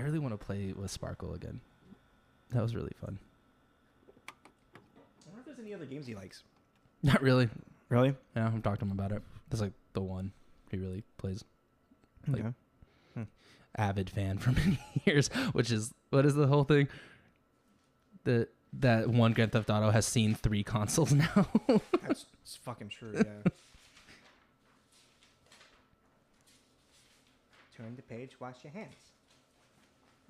really want to play with Sparkle again. That was really fun. I wonder if there's any other games he likes. Not really. Really? Yeah, I've talked to him about it. That's like the one he really plays. Like, avid fan for many years, which is, what is the whole thing? That one Grand Theft Auto has seen 3 consoles now. That's fucking true, yeah. Turn the page, wash your hands.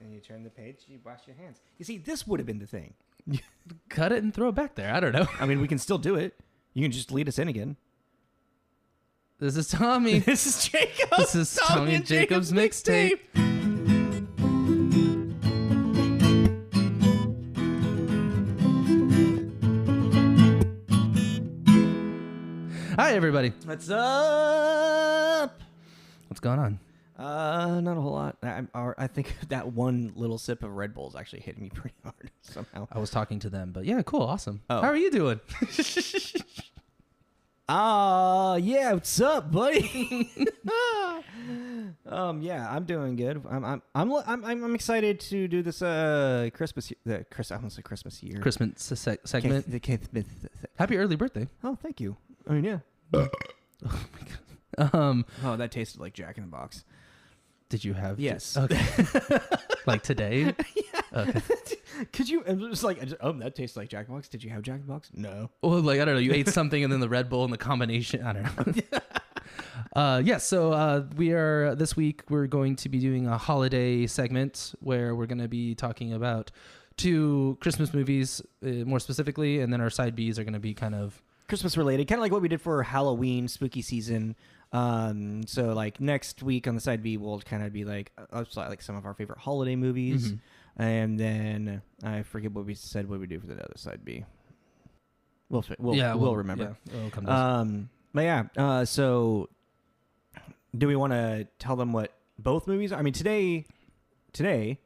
And you turn the page, you wash your hands. You see, this would have been the thing. Cut it and throw it back there. I don't know. I mean, we can still do it. You can just lead us in again. This is Tommy. This is Jacob. This is Tommy and Jacob's mixtape. Hi, everybody. What's up? What's going on? Not a whole lot. I think that one little sip of Red Bull is actually hitting me pretty hard somehow. I was talking to them, but yeah, cool, awesome. Oh. How are you doing? Yeah, what's up, buddy? Yeah, I'm doing good. I'm excited to do this Christmas year. Christmas segment. Happy early birthday. Oh, thank you. I mean, yeah. Oh my god. Oh, that tasted like Jack in the Box. Did you have? Yes. Okay. Like today? Yeah. Okay. Could you? It was like, that tastes like Jack in the Box. Did you have Jack in the Box? No. Well, like, I don't know. You ate something and then the Red Bull and the combination. I don't know. So this week we're going to be doing a holiday segment where we're going to be talking about 2 Christmas movies, more specifically, and then our side Bs are going to be kind of Christmas related, kind of like what we did for Halloween spooky season. So like next week on the side B, we'll kind of be like some of our favorite holiday movies. Mm-hmm. And then I forget what we said what we do for the other side B. We'll remember. Yeah, it'll come to us. So do we want to tell them what both movies are? I mean, today. Let's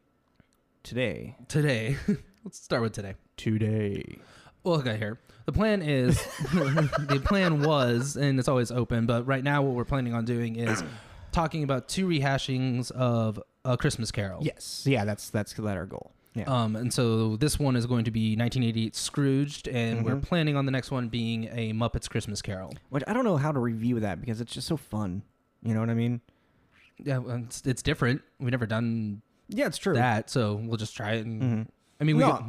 start with today. Today. Well, okay, here. The plan is, the plan was, and it's always open, but right now what we're planning on doing is talking about 2 rehashings of A Christmas Carol. Yes. Yeah, that's our goal. Yeah. And so this one is going to be 1988 Scrooged, and we're planning on the next one being a Muppets Christmas Carol. Which I don't know how to review that because it's just so fun. You know what I mean? Yeah, it's different. We've never done it's true. that, so we'll just try it. And, I mean, I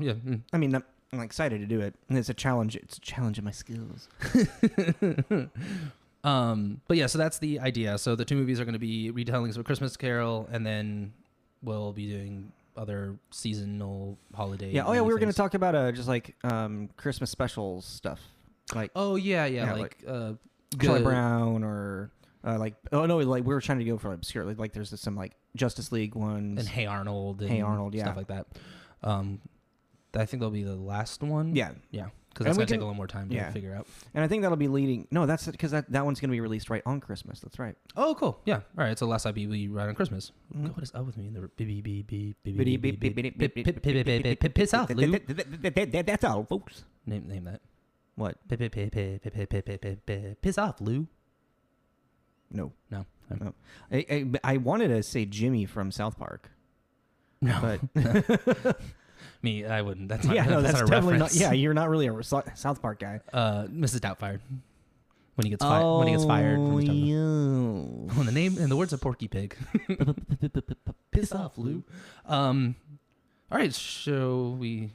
mean, I'm excited to do it, and it's a challenge. It's a challenge of my skills. But yeah, so that's the idea. So the 2 movies are going to be retellings of A Christmas Carol, and then we'll be doing other seasonal holiday. Yeah. Oh yeah, we were going to talk about just like Christmas specials stuff. Like like Charlie Brown or like we were trying to go for obscure like there's some like Justice League ones and Hey Arnold, yeah, stuff like that. I think that'll be the last one. Yeah. Because that's going to take a little more time to figure out. And I think that'll be leading. No, that's because that one's going to be released right on Christmas. That's right. Oh, cool. Yeah. All right. So last I be right on Christmas. God, what is up with me? Piss off, Lou. That's all, folks. Name that. What? Piss off, Lou. No. Okay. I wanted to say Jimmy from South Park. No. But me, I wouldn't. That's not, that's not a definitely reference. not. Yeah, you're not really a South Park guy. Mrs. Doubtfire. When he gets fired. When he gets fired. From the name and the words of Porky Pig. Piss off, Lou. All right. So we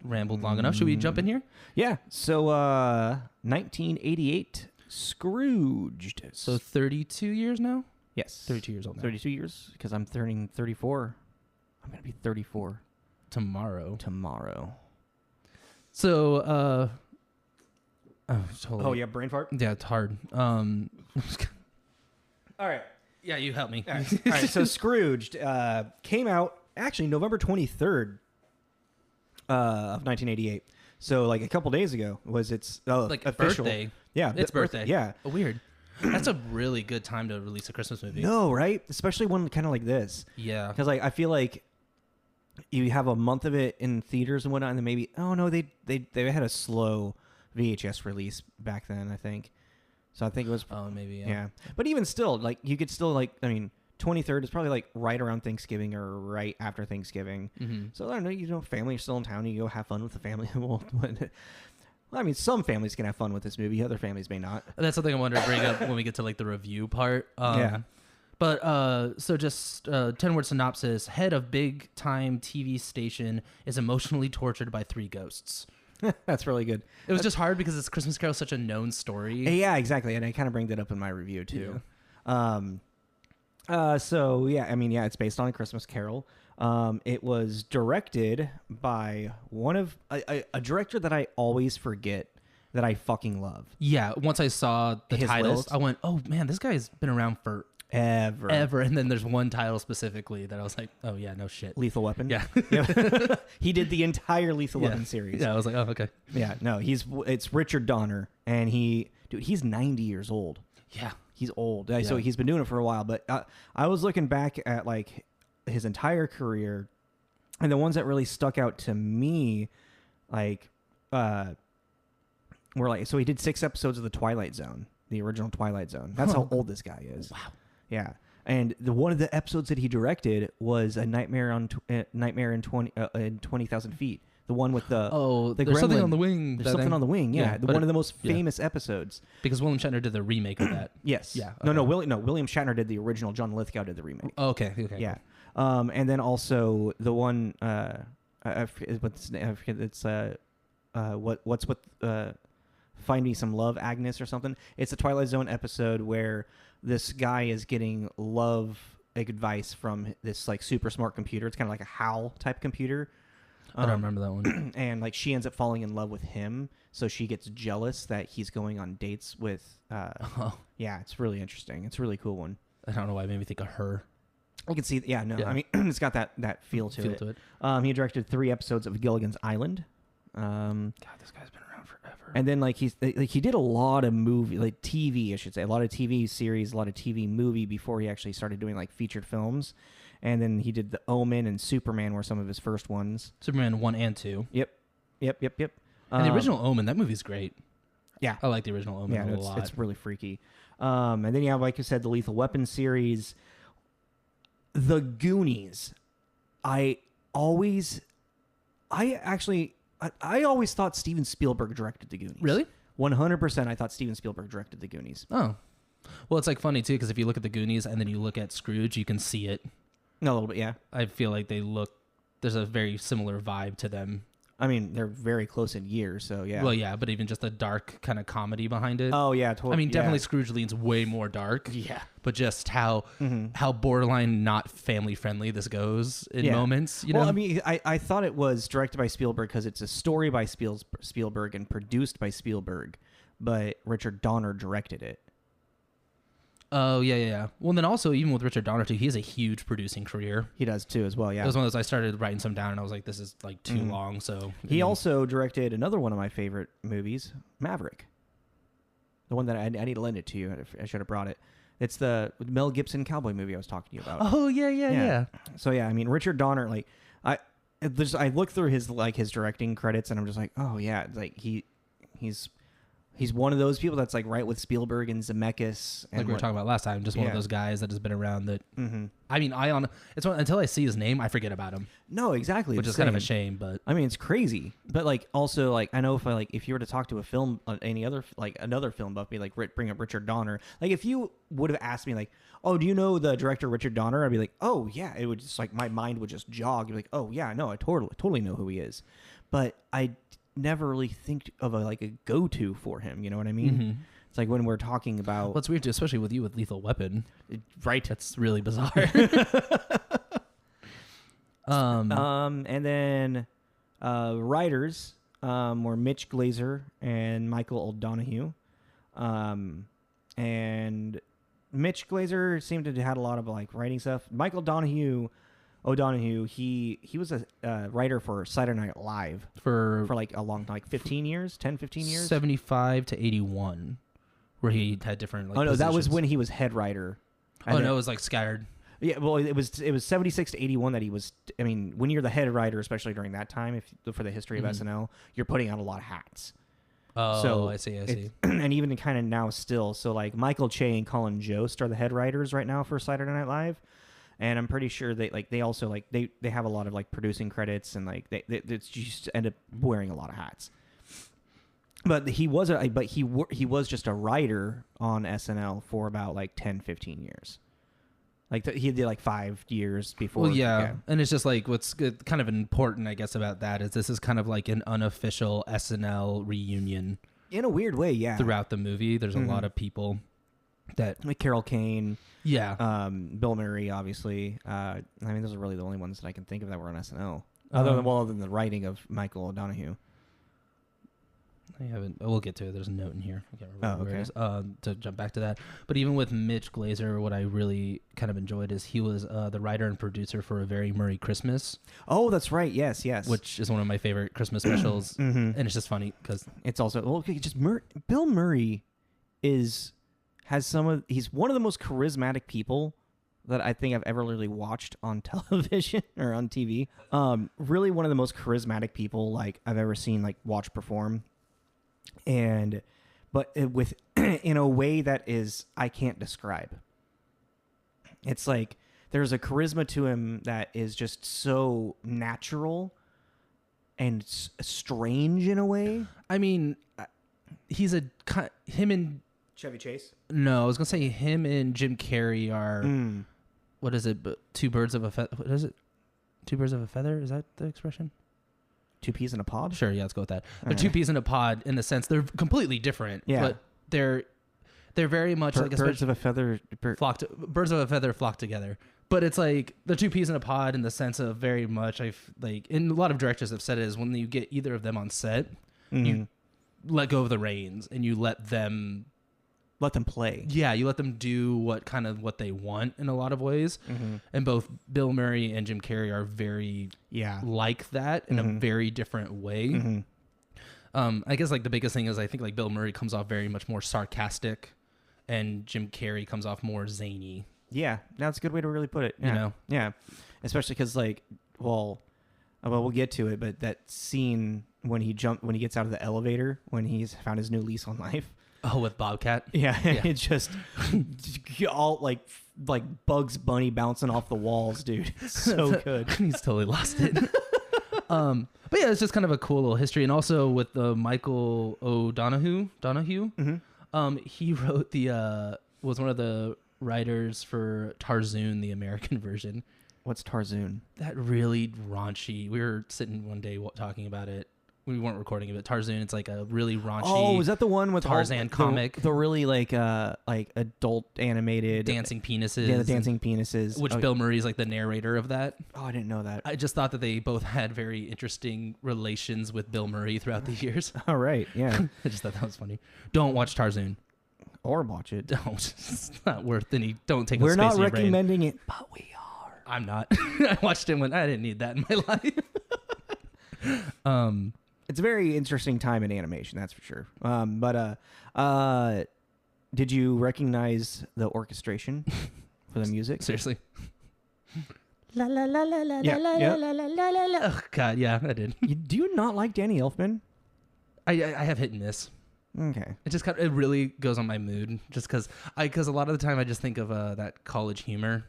rambled long enough. Should we jump in here? Yeah. So 1988, Scrooged. So 32 years now. Yes. 32 years old now. 32 years because I'm turning 34. I'm gonna be 34 tomorrow. So, totally. Oh yeah, brain fart. Yeah, it's hard. All right. Yeah, you help me. All right. So Scrooged came out actually November 23rd of 1988. So like a couple days ago was its like official birthday. Yeah, it's birthday. Yeah. Oh, weird. That's a really good time to release a Christmas movie. No, right? Especially one kind of like this. Yeah. Because like I feel like you have a month of it in theaters and whatnot, and then maybe they had a slow VHS release back then, I think. So I think it was maybe yeah. But even still, like you could still like 23rd is probably like right around Thanksgiving or right after Thanksgiving. Mm-hmm. So I don't know, family are still in town. You go have fun with the family. Well, I mean, some families can have fun with this movie. Other families may not. That's something I wanted to bring up when we get to like the review part. Yeah. But so just 10-word synopsis: head of big time TV station is emotionally tortured by 3 ghosts. That's really good. It was just hard because it's Christmas Carol is such a known story. Yeah, exactly. And I kind of bring that up in my review too. So yeah, I mean, yeah, it's based on A Christmas Carol. It was directed by one of a director that I always forget that I fucking love. Yeah, once I saw the His titles, list. I went, "Oh man, this guy's been around for Ever. And then there's one title specifically that I was like, "Oh yeah, no shit." Lethal Weapon. Yeah. He did the entire Lethal Weapon series. Yeah, I was like, "Oh okay." Yeah, no, it's Richard Donner, and he's 90 years old. Yeah. He's old. So he's been doing it for a while. But I was looking back at like his entire career, and the ones that really stuck out to me, like, were like, so he did 6 episodes of the Twilight Zone, the original Twilight Zone. That's how old this guy is. Wow. Yeah. And one of the episodes that he directed was A Nightmare in 20,000 Feet. The one with the there's gremlin. something on the wing. There's something on the wing. Yeah, but one of the most famous episodes. Because William Shatner did the remake of that. Yes. Yeah. No. William Shatner did the original. John Lithgow did the remake. Oh, okay. Yeah. And then also the one I forget what's I forget it's what's with Find Me Some Love, Agnes, or something. It's a Twilight Zone episode where this guy is getting love advice from this like super smart computer. It's kind of like a HAL type computer. I don't remember that one. And like she ends up falling in love with him, so she gets jealous that he's going on dates with. Yeah, it's really interesting. It's a really cool one. I don't know why it made me think of Her. You can see, I mean, it's got that feel to it. He directed 3 episodes of Gilligan's Island. God, this guy's been around forever. And then he did a lot of movie, like TV, I should say, a lot of TV series, a lot of TV movie before he actually started doing like featured films. And then he did The Omen and Superman were some of his first ones. Superman 1 and 2. Yep. And the original Omen, that movie's great. Yeah. I like the original Omen a lot. It's really freaky. And then you have, like I said, the Lethal Weapon series. The Goonies. I always thought Steven Spielberg directed The Goonies. Really? 100% I thought Steven Spielberg directed The Goonies. Oh. Well, it's like funny, too, because if you look at The Goonies and then you look at Scrooge, you can see it. A little bit, yeah. I feel like there's a very similar vibe to them. I mean, they're very close in years, so yeah. Well, yeah, but even just a dark kind of comedy behind it. Oh, yeah, totally. I mean, definitely Scrooge leans way more dark. Yeah. But just how borderline not family friendly this goes in moments, you know? Well, I mean, I thought it was directed by Spielberg because it's a story by Spielberg and produced by Spielberg, but Richard Donner directed it. Oh, yeah. Well, then also, even with Richard Donner, too, he has a huge producing career. He does, too, as well, yeah. It was one of those, I started writing some down, and I was like, this is, like, too long, so... He also directed another one of my favorite movies, Maverick. The one that I need to lend it to you. I should have brought it. It's the Mel Gibson cowboy movie I was talking to you about. Oh, yeah. So, yeah, I mean, Richard Donner, like, I look through his directing credits, and I'm just like, oh, yeah, like, He's one of those people that's like right with Spielberg and Zemeckis. And like we were talking about last time, just one of those guys that has been around that... I mean, until I see his name, I forget about him. No, exactly. Which is kind of a shame, but... I mean, it's crazy. But like, also, like, I know if you were to talk to a film, another film buff, be like, bring up Richard Donner. Like, if you would have asked me like, oh, do you know the director Richard Donner? I'd be like, oh, yeah. It would just like, my mind would just jog. You'd be like, oh, yeah, no, I totally know who he is. But I never really think of a go-to for him, you know what I mean? It's like when we're talking about... Well, it's weird too, especially with you with Lethal Weapon. Right. That's really bizarre. And then writers were Mitch Glazer and Michael O'Donoghue. And Mitch Glazer seemed to have had a lot of like writing stuff. Michael O'Donoghue, he was a writer for Saturday Night Live for like a long time, like 15 years, 15 years? 75 to 81, where he had different like that was when he was head writer. No, it was like scattered. Yeah, well, it was 76 to 81 that he was, I mean, when you're the head writer, especially during that time, for the history of SNL, you're putting on a lot of hats. Oh, So I see. and even kind of now still. So like Michael Che and Colin Jost are the head writers right now for Saturday Night Live. And I'm pretty sure they also like they have a lot of like producing credits and like they just end up wearing a lot of hats. But he was just a writer on SNL for about like 10, 15 years. Like he did like 5 years before. Well, yeah. And it's just like what's good, kind of important, I guess, about that is this is kind of like an unofficial SNL reunion. In a weird way, yeah. Throughout the movie, there's a lot of people that like Carol Kane, yeah, Bill Murray, obviously. I mean, those are really the only ones that I can think of that were on SNL, other than the writing of Michael O'Donoghue. I haven't. We'll get to it. There's a note in here. I can't remember where it is. To jump back to that, but even with Mitch Glazer, what I really kind of enjoyed is he was the writer and producer for A Very Murray Christmas. Oh, that's right. Yes. Which is one of my favorite Christmas specials, and it's just funny because it's also Bill Murray he's one of the most charismatic people that I think I've ever really watched on television or on TV. Really one of the most charismatic people like I've ever seen like watch perform. But with in a way that is I can't describe. It's like there's a charisma to him that is just so natural and strange in a way. I mean, he's him and Chevy Chase. No, I was gonna say him and Jim Carrey are what is it? Two birds of a feather. What is it? Two birds of a feather? Is that the expression? Two peas in a pod? Sure, yeah, let's go with that. They're two peas in a pod in the sense they're completely different. Yeah. But they're very much like birds of a feather birds of a feather flock together. But it's like the two peas in a pod in the sense of very much and a lot of directors have said it is when you get either of them on set, you let go of the reins and you let them play. Yeah, you let them do what they want in a lot of ways. And both Bill Murray and Jim Carrey are very like that in a very different way. I guess like the biggest thing is I think like Bill Murray comes off very much more sarcastic and Jim Carrey comes off more zany. Yeah, that's a good way to really put it. Yeah. You know? Yeah, especially because like, we'll get to it, but that scene when he gets out of the elevator when he's found his new lease on life. Oh, with Bobcat? Yeah. It's just all like Bugs Bunny bouncing off the walls, dude. It's so good. He's totally lost it. But yeah, it's just kind of a cool little history. And also with Michael O'Donoghue, he wrote was one of the writers for Tarzoon, the American version. What's Tarzoon? That really raunchy. We were sitting one day talking about it. We weren't recording it, but Tarzoon, it's like a really raunchy. Oh, is that the one with Tarzan comic? The really like adult animated dancing penises. Yeah, the dancing penises. Which Bill Murray's like the narrator of that. Oh, I didn't know that. I just thought that they both had very interesting relations with Bill Murray throughout the years. All right, yeah. I just thought that was funny. Don't watch Tarzoon. Or watch it. Don't. It's not worth any. Don't take. We're not space in your brain. recommending it, but we are. I'm not. I watched it when I didn't need that in my life. It's a very interesting time in animation, that's for sure. But did you recognize the orchestration for the music? Seriously. La la la la la yeah, la yeah. la la la la la. Oh God, yeah, I did. Do you not like Danny Elfman? I have hit and miss. Okay. It just it really goes on my mood, just because a lot of the time I just think of that College Humor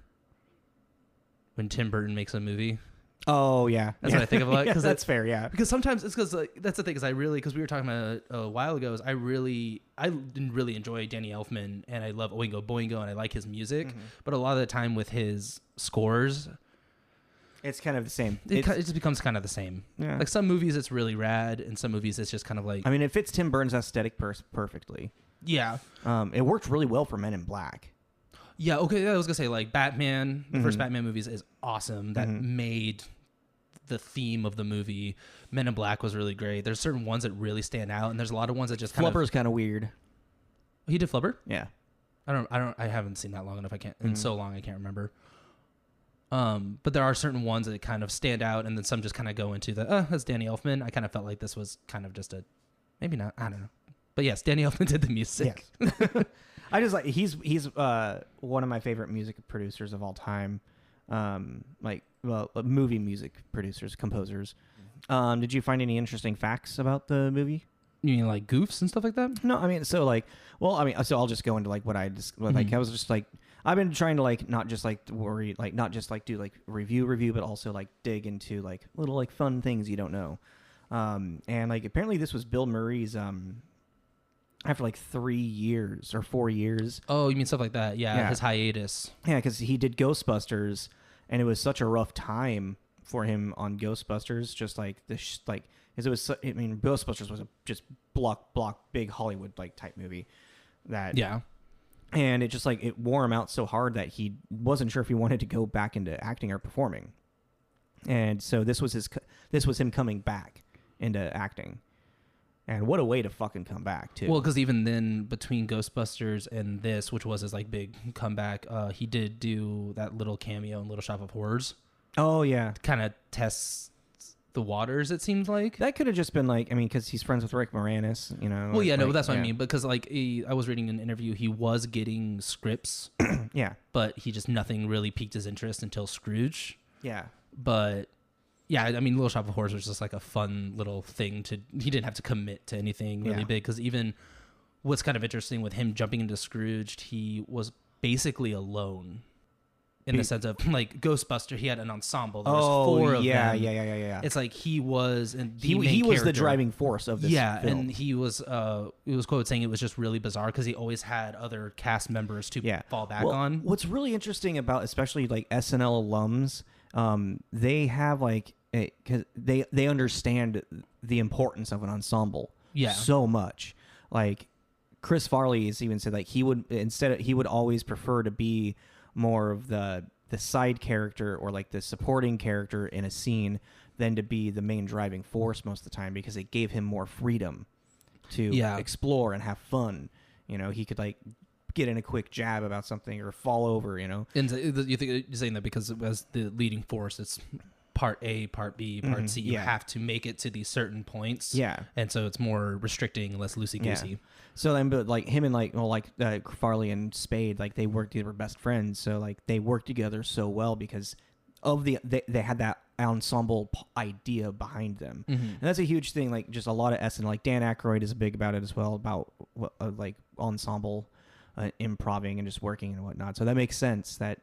when Tim Burton makes a movie. Oh yeah, that's what I think of. Like, yeah, that's fair. Yeah, because sometimes it's because that's the thing is because we were talking about a while ago is I didn't really enjoy Danny Elfman and I love Oingo Boingo and I like his music, but a lot of the time with his scores, it's kind of the same. It just becomes kind of the same. Yeah. Like some movies it's really rad and some movies it's just kind of like. I mean, it fits Tim Burton's aesthetic perfectly. Yeah. It worked really well for Men in Black. Yeah, okay. I was gonna say like Batman. The first Batman movies is awesome. That made the theme of the movie. Men in Black was really great. There's certain ones that really stand out, and there's a lot of ones that just Flubber's kind of weird. He did Flubber? Yeah. I haven't seen that long enough. I can't in so long I can't remember. But there are certain ones that kind of stand out, and then some just kind of go into that's Danny Elfman. I kind of felt like this was kind of just maybe not. I don't know. But yes, Danny Elfman did the music. Yes. I just like he's one of my favorite music producers of all time. Movie music producers, composers. Did you find any interesting facts about the movie? You mean like goofs and stuff like that? No, I mean, so like, well, I mean, so I'll just go into like what I just like. I was just like, I've been trying to like not just like worry, like not just like do like review, but also like dig into like little like fun things you don't know. And like apparently this was Bill Murray's after like 3 years or 4 years. Oh, you mean stuff like that? Yeah. His hiatus. Yeah, because he did Ghostbusters, and it was such a rough time for him on Ghostbusters. Just like this, like because it was. I mean, Ghostbusters was a just block big Hollywood like type movie. That Yeah. And it just like it wore him out so hard that he wasn't sure if he wanted to go back into acting or performing. And so this was him coming back into acting. And what a way to fucking come back, too. Well, because even then, between Ghostbusters and this, which was his like big comeback, he did do that little cameo in Little Shop of Horrors. Oh, yeah. Kind of tests the waters, it seems like. That could have just been like, I mean, because he's friends with Rick Moranis, you know. Well, yeah, like, no, but that's what I mean. Because like I was reading an interview, he was getting scripts. Yeah. But he just, nothing really piqued his interest until Scrooge. Yeah. But yeah, I mean, Little Shop of Horrors was just like a fun little thing he didn't have to commit to anything really big. Because even what's kind of interesting with him jumping into Scrooged, he was basically alone in the sense of like Ghostbuster. He had an ensemble. There was 4 of them. Yeah. It's like he was, and he was the driving force of this. Yeah, film. and he was quoted saying it was just really bizarre because he always had other cast members to fall back on. What's really interesting about especially like SNL alums, they have like because they understand the importance of an ensemble so much. Like Chris Farley has even said like he would always prefer to be more of the side character or like the supporting character in a scene than to be the main driving force most of the time, because it gave him more freedom to explore and have fun. You know, he could like get in a quick jab about something or fall over, you know. And you think you're saying that because as the leading force, it's part A, part B, part C. You have to make it to these certain points. Yeah. And so it's more restricting, less loosey-goosey. Yeah. So then, but like him and like, well, like Farley and Spade, like they were best friends. So like they worked together so well because of they had that ensemble idea behind them. And that's a huge thing. Like just a lot of SNL, like Dan Aykroyd is big about it as well, about like ensemble improving and just working and whatnot. So that makes sense that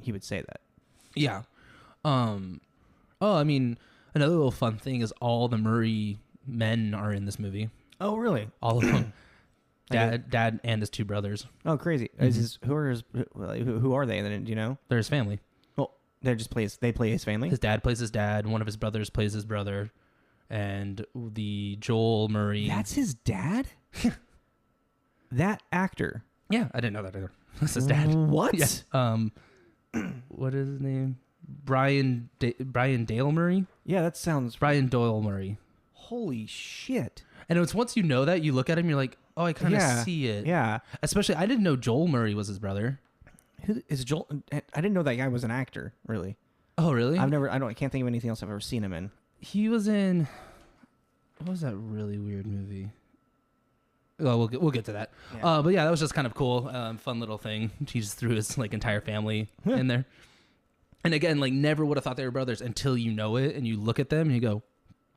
he would say that. Yeah. I mean, another little fun thing is all the Murray men are in this movie. Oh, really? All of them. Dad and his 2 brothers. Oh, crazy. Who are they? Then do you know? They're his family. Well, they play his family. His dad plays his dad. One of his brothers plays his brother, and the Joel Murray. That's his dad. That actor. Yeah, I didn't know that either. That's his dad. What? Yeah. What is his name? Brian Dale Murray. Yeah, that sounds. Brian Doyle Murray. Holy shit! And it's once you know that, you look at him, you're like, oh, I kind of see it. Yeah. Especially, I didn't know Joel Murray was his brother. Who is Joel? I didn't know that guy was an actor. Really? Oh, really? I can't think of anything else I've ever seen him in. He was in. What was that really weird movie? Well, we'll get to that. Yeah. But yeah, that was just kind of cool, fun little thing. He just threw his like entire family in there. And again, like never would have thought they were brothers until you know it and you look at them and you go,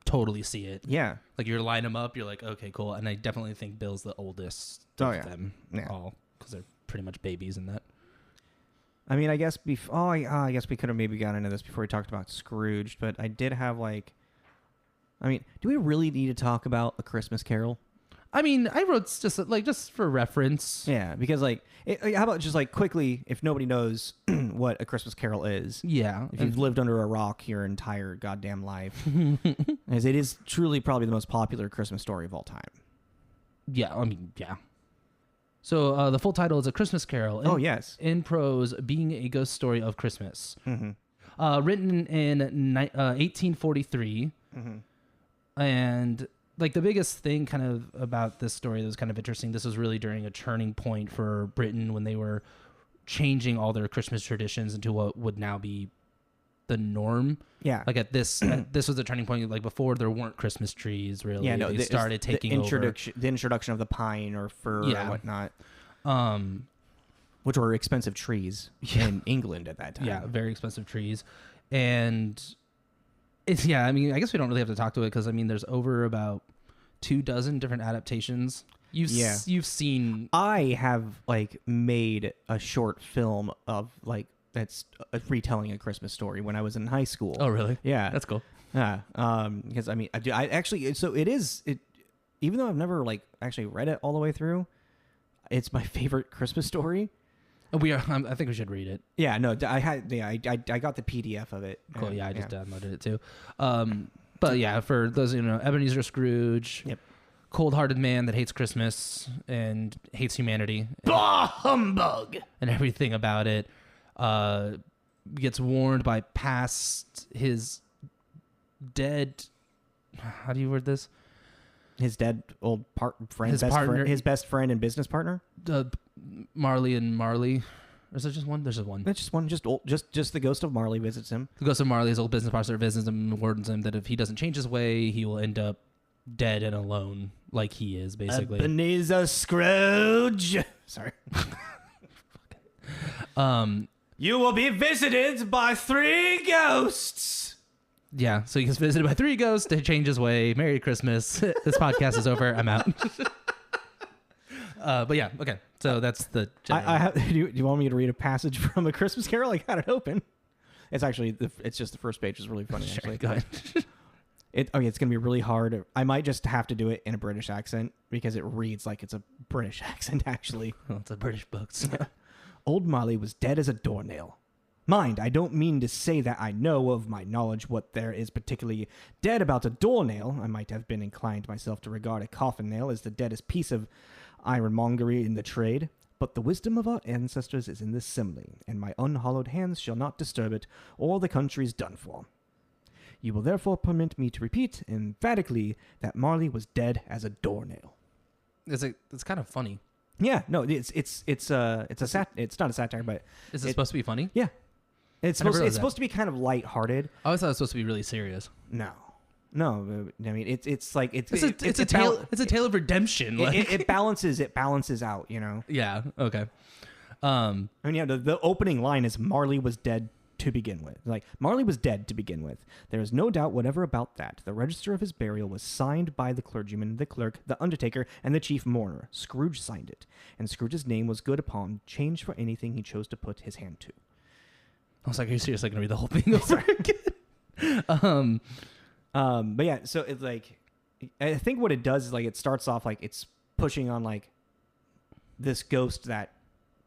totally see it. Yeah. Like you line them up, you're like, okay, cool. And I definitely think Bill's the oldest of them all because they're pretty much babies in that. I mean, I guess I guess we could have maybe gotten into this before we talked about Scrooged, but I did have like, I mean, do we really need to talk about A Christmas Carol? I mean, I wrote just for reference. Yeah, because how about just like quickly, if nobody knows what A Christmas Carol is? Yeah, if you've lived under a rock your entire goddamn life, as it is truly probably the most popular Christmas story of all time. Yeah, I mean, yeah. So the full title is A Christmas Carol. In prose, being a ghost story of Christmas. Written in 1843, and like the biggest thing kind of about this story that was kind of interesting, this was really during a turning point for Britain when they were changing all their Christmas traditions into what would now be the norm. Yeah. Like this was a turning point. Like before there weren't Christmas trees really. Yeah, no, they started taking over. The introduction of the pine or fir or whatnot. Which were expensive trees in England at that time. Yeah, very expensive trees. And I mean, I guess we don't really have to talk to it because I mean, there's over about 24 different adaptations. You've seen. I have like made a short film of like that's retelling a Christmas story when I was in high school. Oh, really? Yeah, That's cool. yeah. Because I mean, I actually, so it is it. Even though I've never like actually read it all the way through, it's my favorite Christmas story. I think we should read it. Yeah, no, I got the PDF of it. Cool. And, Yeah, I just downloaded it too. But yeah, for those who know, Ebenezer Scrooge. Yep. Cold-hearted man that hates Christmas and hates humanity. Bah, humbug! And everything about it. Gets warned by past his dead. How do you word this? His dead old friend, his best friend and business partner. Marley and Marley. Or is there just one? There's just one. It's just one. Just the ghost of Marley visits him. The ghost of Marley, his old business partner, visits him and warns him that if he doesn't change his way, he will end up dead and alone, like he is basically. Ebenezer Scrooge. Sorry. You will be visited by 3 ghosts. Yeah, so he gets visited by 3 ghosts to change his way. Merry Christmas. This podcast is over. I'm out. But yeah, okay. So that's the. Do you want me to read a passage from A Christmas Carol? I got it open. It's actually it's just the first page is really funny. Sure, actually, go ahead. It's gonna be really hard. I might just have to do it in a British accent because it reads like it's a British accent. Actually, well, it's a British book. So. Old Marley was dead as a doornail. Mind, I don't mean to say that I know of my knowledge what there is particularly dead about a doornail. I might have been inclined myself to regard a coffin nail as the deadest piece of ironmongery in the trade. But the wisdom of our ancestors is in this simile, and my unhallowed hands shall not disturb it, or the country's done for. You will therefore permit me to repeat emphatically that Marley was dead as a doornail. It's kind of funny. Yeah, no, it's not a satire, but is it supposed to be funny? Yeah, it's supposed to be kind of lighthearted. I always thought it was supposed to be really serious. No, I mean it's like it's a tale of redemption. It balances out, you know. Yeah. Okay. I mean, yeah, the opening line is Marley was dead to begin with. Like, Marley was dead to begin with. There is no doubt whatever about that. The register of his burial was signed by the clergyman, the clerk, the undertaker, and the chief mourner. Scrooge signed it, and Scrooge's name was good upon change for anything he chose to put his hand to. I was like, are you seriously going to read the whole thing over again? But yeah, so it's like, I think what it does is like, it starts off like it's pushing on like this ghost that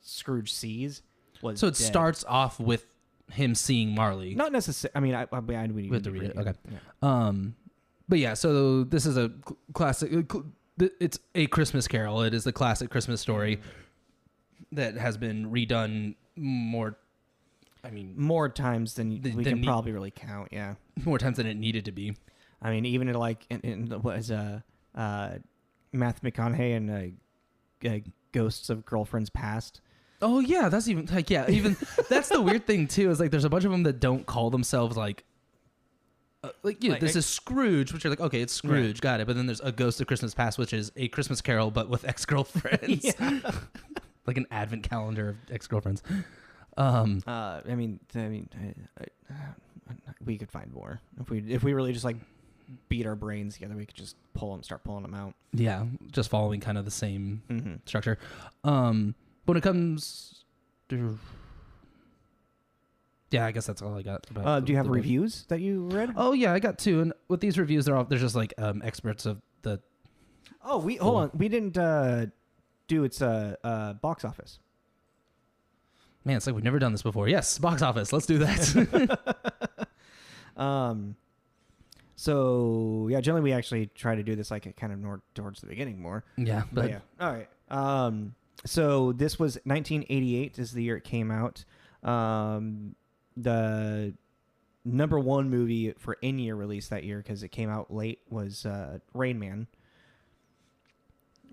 Scrooge sees was so it dead. Starts off with him seeing Marley. Not necessarily. I mean, we have to read it. Okay. Yeah. But yeah, so this is a classic. It's A Christmas Carol. It is the classic Christmas story that has been redone more. I mean, more times than we can probably really count. Yeah, more times than it needed to be. I mean, even in like in what is Matthew McConaughey and Ghosts of Girlfriends Past. Oh yeah, that's even like even that's the weird thing too. Is like there's a bunch of them that don't call themselves like this is Scrooge, which are like okay, it's Scrooge, got it. But then there's A Ghost of Christmas Past, which is A Christmas Carol but with ex-girlfriends, like an advent calendar of ex-girlfriends. I mean, we could find more if we really just like beat our brains together. We could just start pulling them out. Yeah, just following kind of the same structure. When it comes to... Yeah, I guess that's all I got. Do you have reviews that you read? Oh, yeah, I got 2. And with these reviews, they're just like experts of the... Oh, hold on. We didn't do its box office. Man, it's like we've never done this before. Yes, box office. Let's do that. So, yeah, generally we actually try to do this like kind of more towards the beginning more. Yeah. But yeah. All right. So this was 1988 is the year it came out. The number 1 movie for in-year release that year, because it came out late, was Rain Man.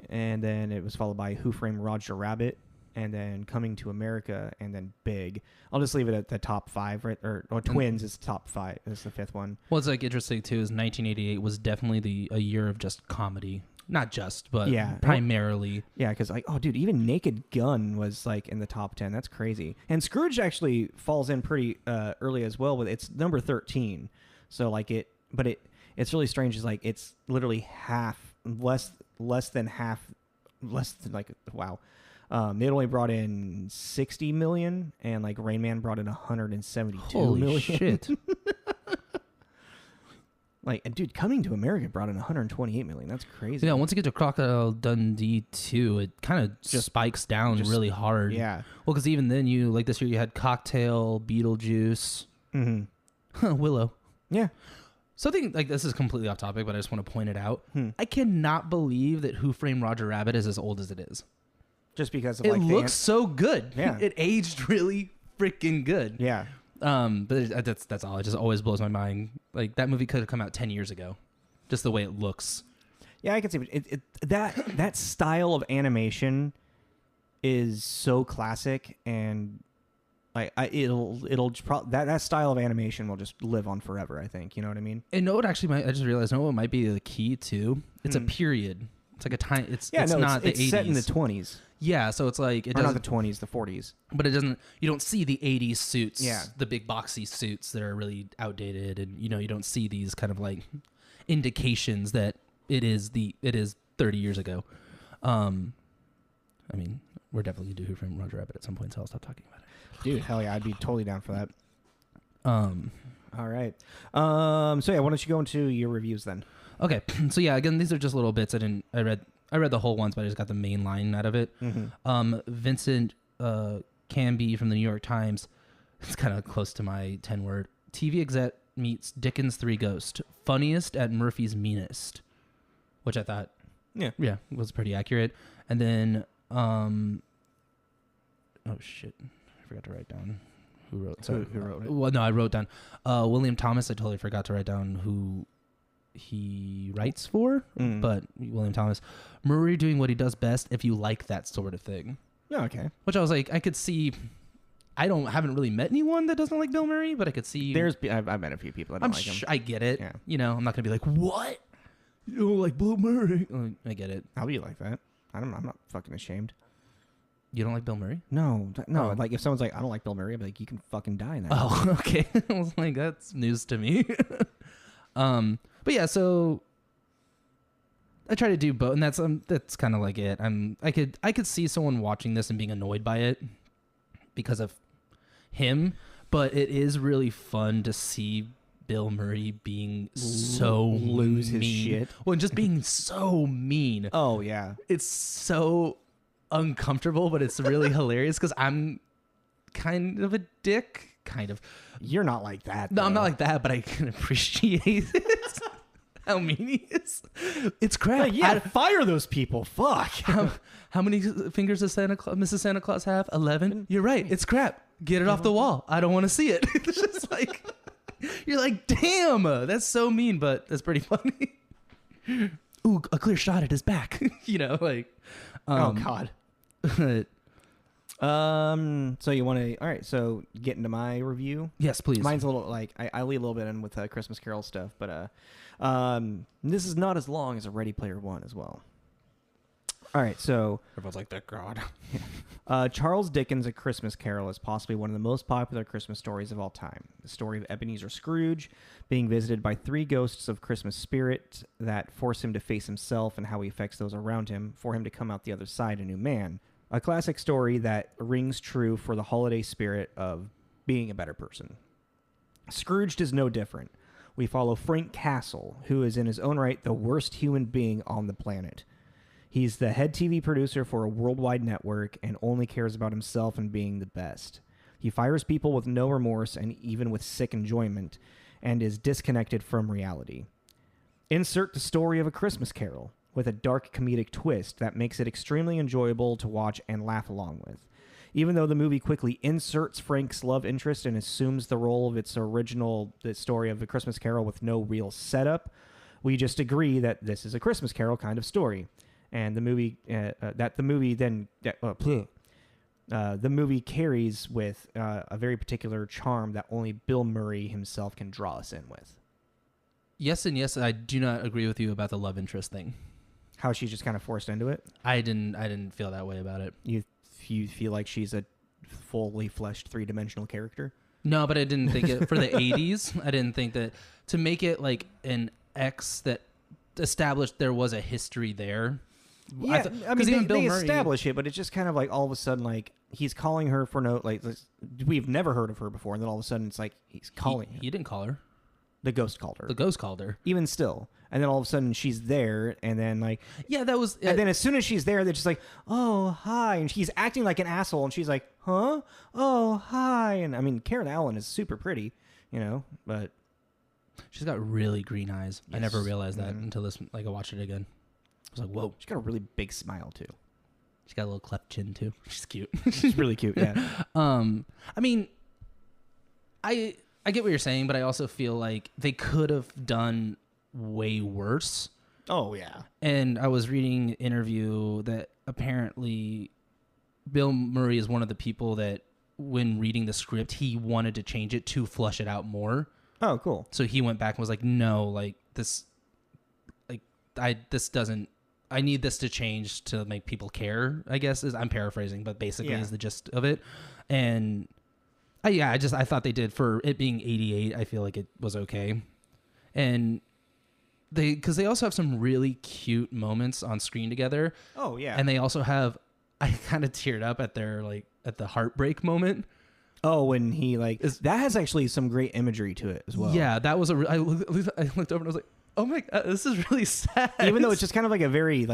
And then it was followed by Who Framed Roger Rabbit, and then Coming to America, and then Big. I'll just leave it at the top 5, right? Or Twins is top 5. It's the 5th one. What's like interesting too is 1988 was definitely a year of just comedy. Not just, but primarily. Yeah, because like, oh, dude, even Naked Gun was like in the top 10. That's crazy. And Scrooge actually falls in pretty early as well. With it's number 13. So like it's really strange. Is like it's literally half less than like wow. It only brought in 60 million, and like Rain Man brought in 172 Holy million. shit. Like, and dude, Coming to America brought in 128 million. That's crazy. Yeah, once you get to Crocodile Dundee 2, it kind of just spikes down really hard. Yeah. Well, because even then, like this year, you had Cocktail, Beetlejuice, Willow. Yeah. Something like this is completely off topic, but I just want to point it out. I cannot believe that Who Framed Roger Rabbit is as old as it is. Just because of It like looks so good. Yeah. It aged really freaking good. Yeah. But that's all. It just always blows my mind. Like that movie could have come out 10 years ago, just the way it looks. Yeah, I can see it. That style of animation is so classic, and like that style of animation will just live on forever. I think, you know what I mean. And no, it actually might. I just realized no, it might be the key too. It's a period. It's like a time. It's not the 80s. It's set in the 20s. Yeah, so it's like it doesn't. Not the 20s, the 40s. But it doesn't. You don't see the 80s suits. Yeah. The big boxy suits that are really outdated, and you don't see these kind of like indications that it is 30 years ago. I mean, we're definitely gonna do Who Framed Roger Rabbit at some point, so I'll stop talking about it. Dude, hell yeah, I'd be totally down for that. All right. So yeah, why don't you go into your reviews then? Okay, so yeah, again, these are just little bits. I read the whole ones, but I just got the main line out of it. Vincent Canby from the New York Times. It's kind of close to my 10-word. TV exec meets Dickens' Three Ghosts. Funniest at Murphy's meanest, which I thought, yeah, was pretty accurate. And then, oh shit, I forgot to write down who wrote. So who wrote it? Well, no, I wrote down William Thomas. I totally forgot to write down who he writes for, but William Thomas. Murray doing what he does best if you like that sort of thing. Yeah, okay. Which I was like, I could see. Haven't really met anyone that doesn't like Bill Murray, but I could see. I've met a few people that don't like him. I get it. Yeah. I'm not gonna be like, what? You don't like Bill Murray? I get it. I'll be like that. I'm not fucking ashamed. You don't like Bill Murray? No. Oh. Like if someone's like, I don't like Bill Murray, I'll be like, you can fucking die now. Oh, okay. I was like, that's news to me. But yeah, so I try to do both, and that's kind of like it. I could see someone watching this and being annoyed by it because of him, but it is really fun to see Bill Murray being so lose his mean. shit. Well, and just being so mean. Oh yeah, it's so uncomfortable, but it's really hilarious because I'm kind of a dick. Kind of. You're not like that. No, though. I'm not like that, but I can appreciate it. How mean he is. It's crap. Like, yeah, fire those people. Fuck. How many fingers does Mrs. Santa Claus have? 11? You're right. It's crap. Get it off the wall. I don't want to see it. It's just like, you're like, damn, that's so mean, but that's pretty funny. Ooh, a clear shot at his back. Like. Oh, God. So you want to? All right. So get into my review. Yes, please. Mine's a little like I lead a little bit in with Christmas Carol stuff, but this is not as long as a Ready Player One as well. All right. So everyone's like, "Thank God." Charles Dickens' A Christmas Carol is possibly one of the most popular Christmas stories of all time. The story of Ebenezer Scrooge being visited by three ghosts of Christmas spirit that force him to face himself and how he affects those around him, for him to come out the other side a new man. A classic story that rings true for the holiday spirit of being a better person. Scrooged is no different. We follow Frank Castle, who is in his own right the worst human being on the planet. He's the head TV producer for a worldwide network and only cares about himself and being the best. He fires people with no remorse and even with sick enjoyment, and is disconnected from reality. Insert the story of A Christmas Carol, with a dark comedic twist that makes it extremely enjoyable to watch and laugh along with. Even though the movie quickly inserts Frank's love interest and assumes the role of its original the story of A Christmas Carol with no real setup, we just agree that this is a Christmas Carol kind of story, and the movie the movie carries with a very particular charm that only Bill Murray himself can draw us in with. Yes, and yes, I do not agree with you about the love interest thing. How she's just kind of forced into it? I didn't feel that way about it. You feel like she's a fully fleshed three-dimensional character? No, but I didn't think it for the 80s. I didn't think that to make it like an ex that established there was a history there. Yeah, I mean, even they Bill Murray, establish it, but it's just kind of like all of a sudden, like he's calling her for no, like we've never heard of her before, and then all of a sudden it's like he's calling her. He didn't call her. The ghost called her. The ghost called her. Even still, and then all of a sudden she's there, and then like that was. And then as soon as she's there, they're just like, "Oh, hi," and she's acting like an asshole, and she's like, "Huh? Oh, hi." And I mean, Karen Allen is super pretty, but she's got really green eyes. Yes. I never realized that until this. Like I watched it again. I was like, "Whoa!" She's got a really big smile too. She's got a little cleft chin too. She's cute. She's really cute. Yeah. I mean, I get what you're saying, but I also feel like they could have done way worse. Oh yeah. And I was reading an interview that apparently Bill Murray is one of the people that when reading the script, he wanted to change it to flush it out more. Oh, cool. So he went back and was like, no, like this, I need this to change to make people care, I guess I'm paraphrasing, but basically is the gist of it. And I thought they did, for it being 88, I feel like it was okay. And because they also have some really cute moments on screen together. Oh yeah. And they also have, I kind of teared up at at the heartbreak moment. Oh, when he that has actually some great imagery to it as well. Yeah, that was I looked over and I was like, oh my God, this is really sad. Even though it's just kind of like a very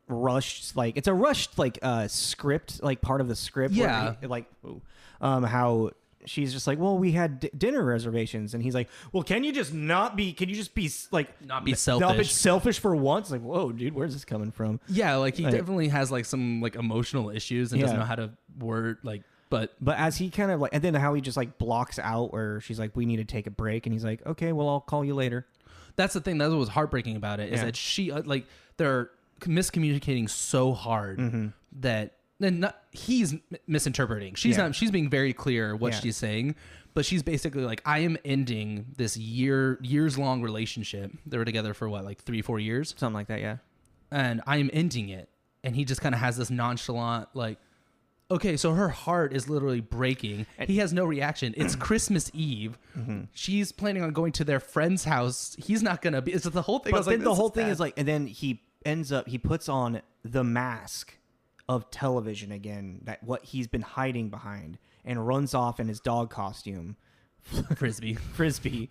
rushed, it's a rushed script, part of the script. Yeah. Where how she's just like, well, we had dinner reservations, and he's like, well, can you just be selfish? Not be selfish for once? Like, whoa, dude, where's this coming from? Yeah, he definitely has some emotional issues and doesn't know how to word But as he kind of and then how he just blocks out where she's like, we need to take a break, and he's like, okay, well, I'll call you later. That's the thing. That's what was heartbreaking about it, is that she they're miscommunicating so hard that he's misinterpreting. She's being very clear what she's saying, but she's basically like, I am ending this years long relationship. They were together for 3-4 years, something like that, yeah. And I am ending it, and he just kind of has this nonchalant okay, so her heart is literally breaking. He has no reaction. It's Christmas Eve. She's planning on going to their friend's house. He's not going to be. It's the whole thing. But then the whole thing is and then he puts on the mask of television again, that what he's been hiding behind, and runs off in his dog costume. Frisbee.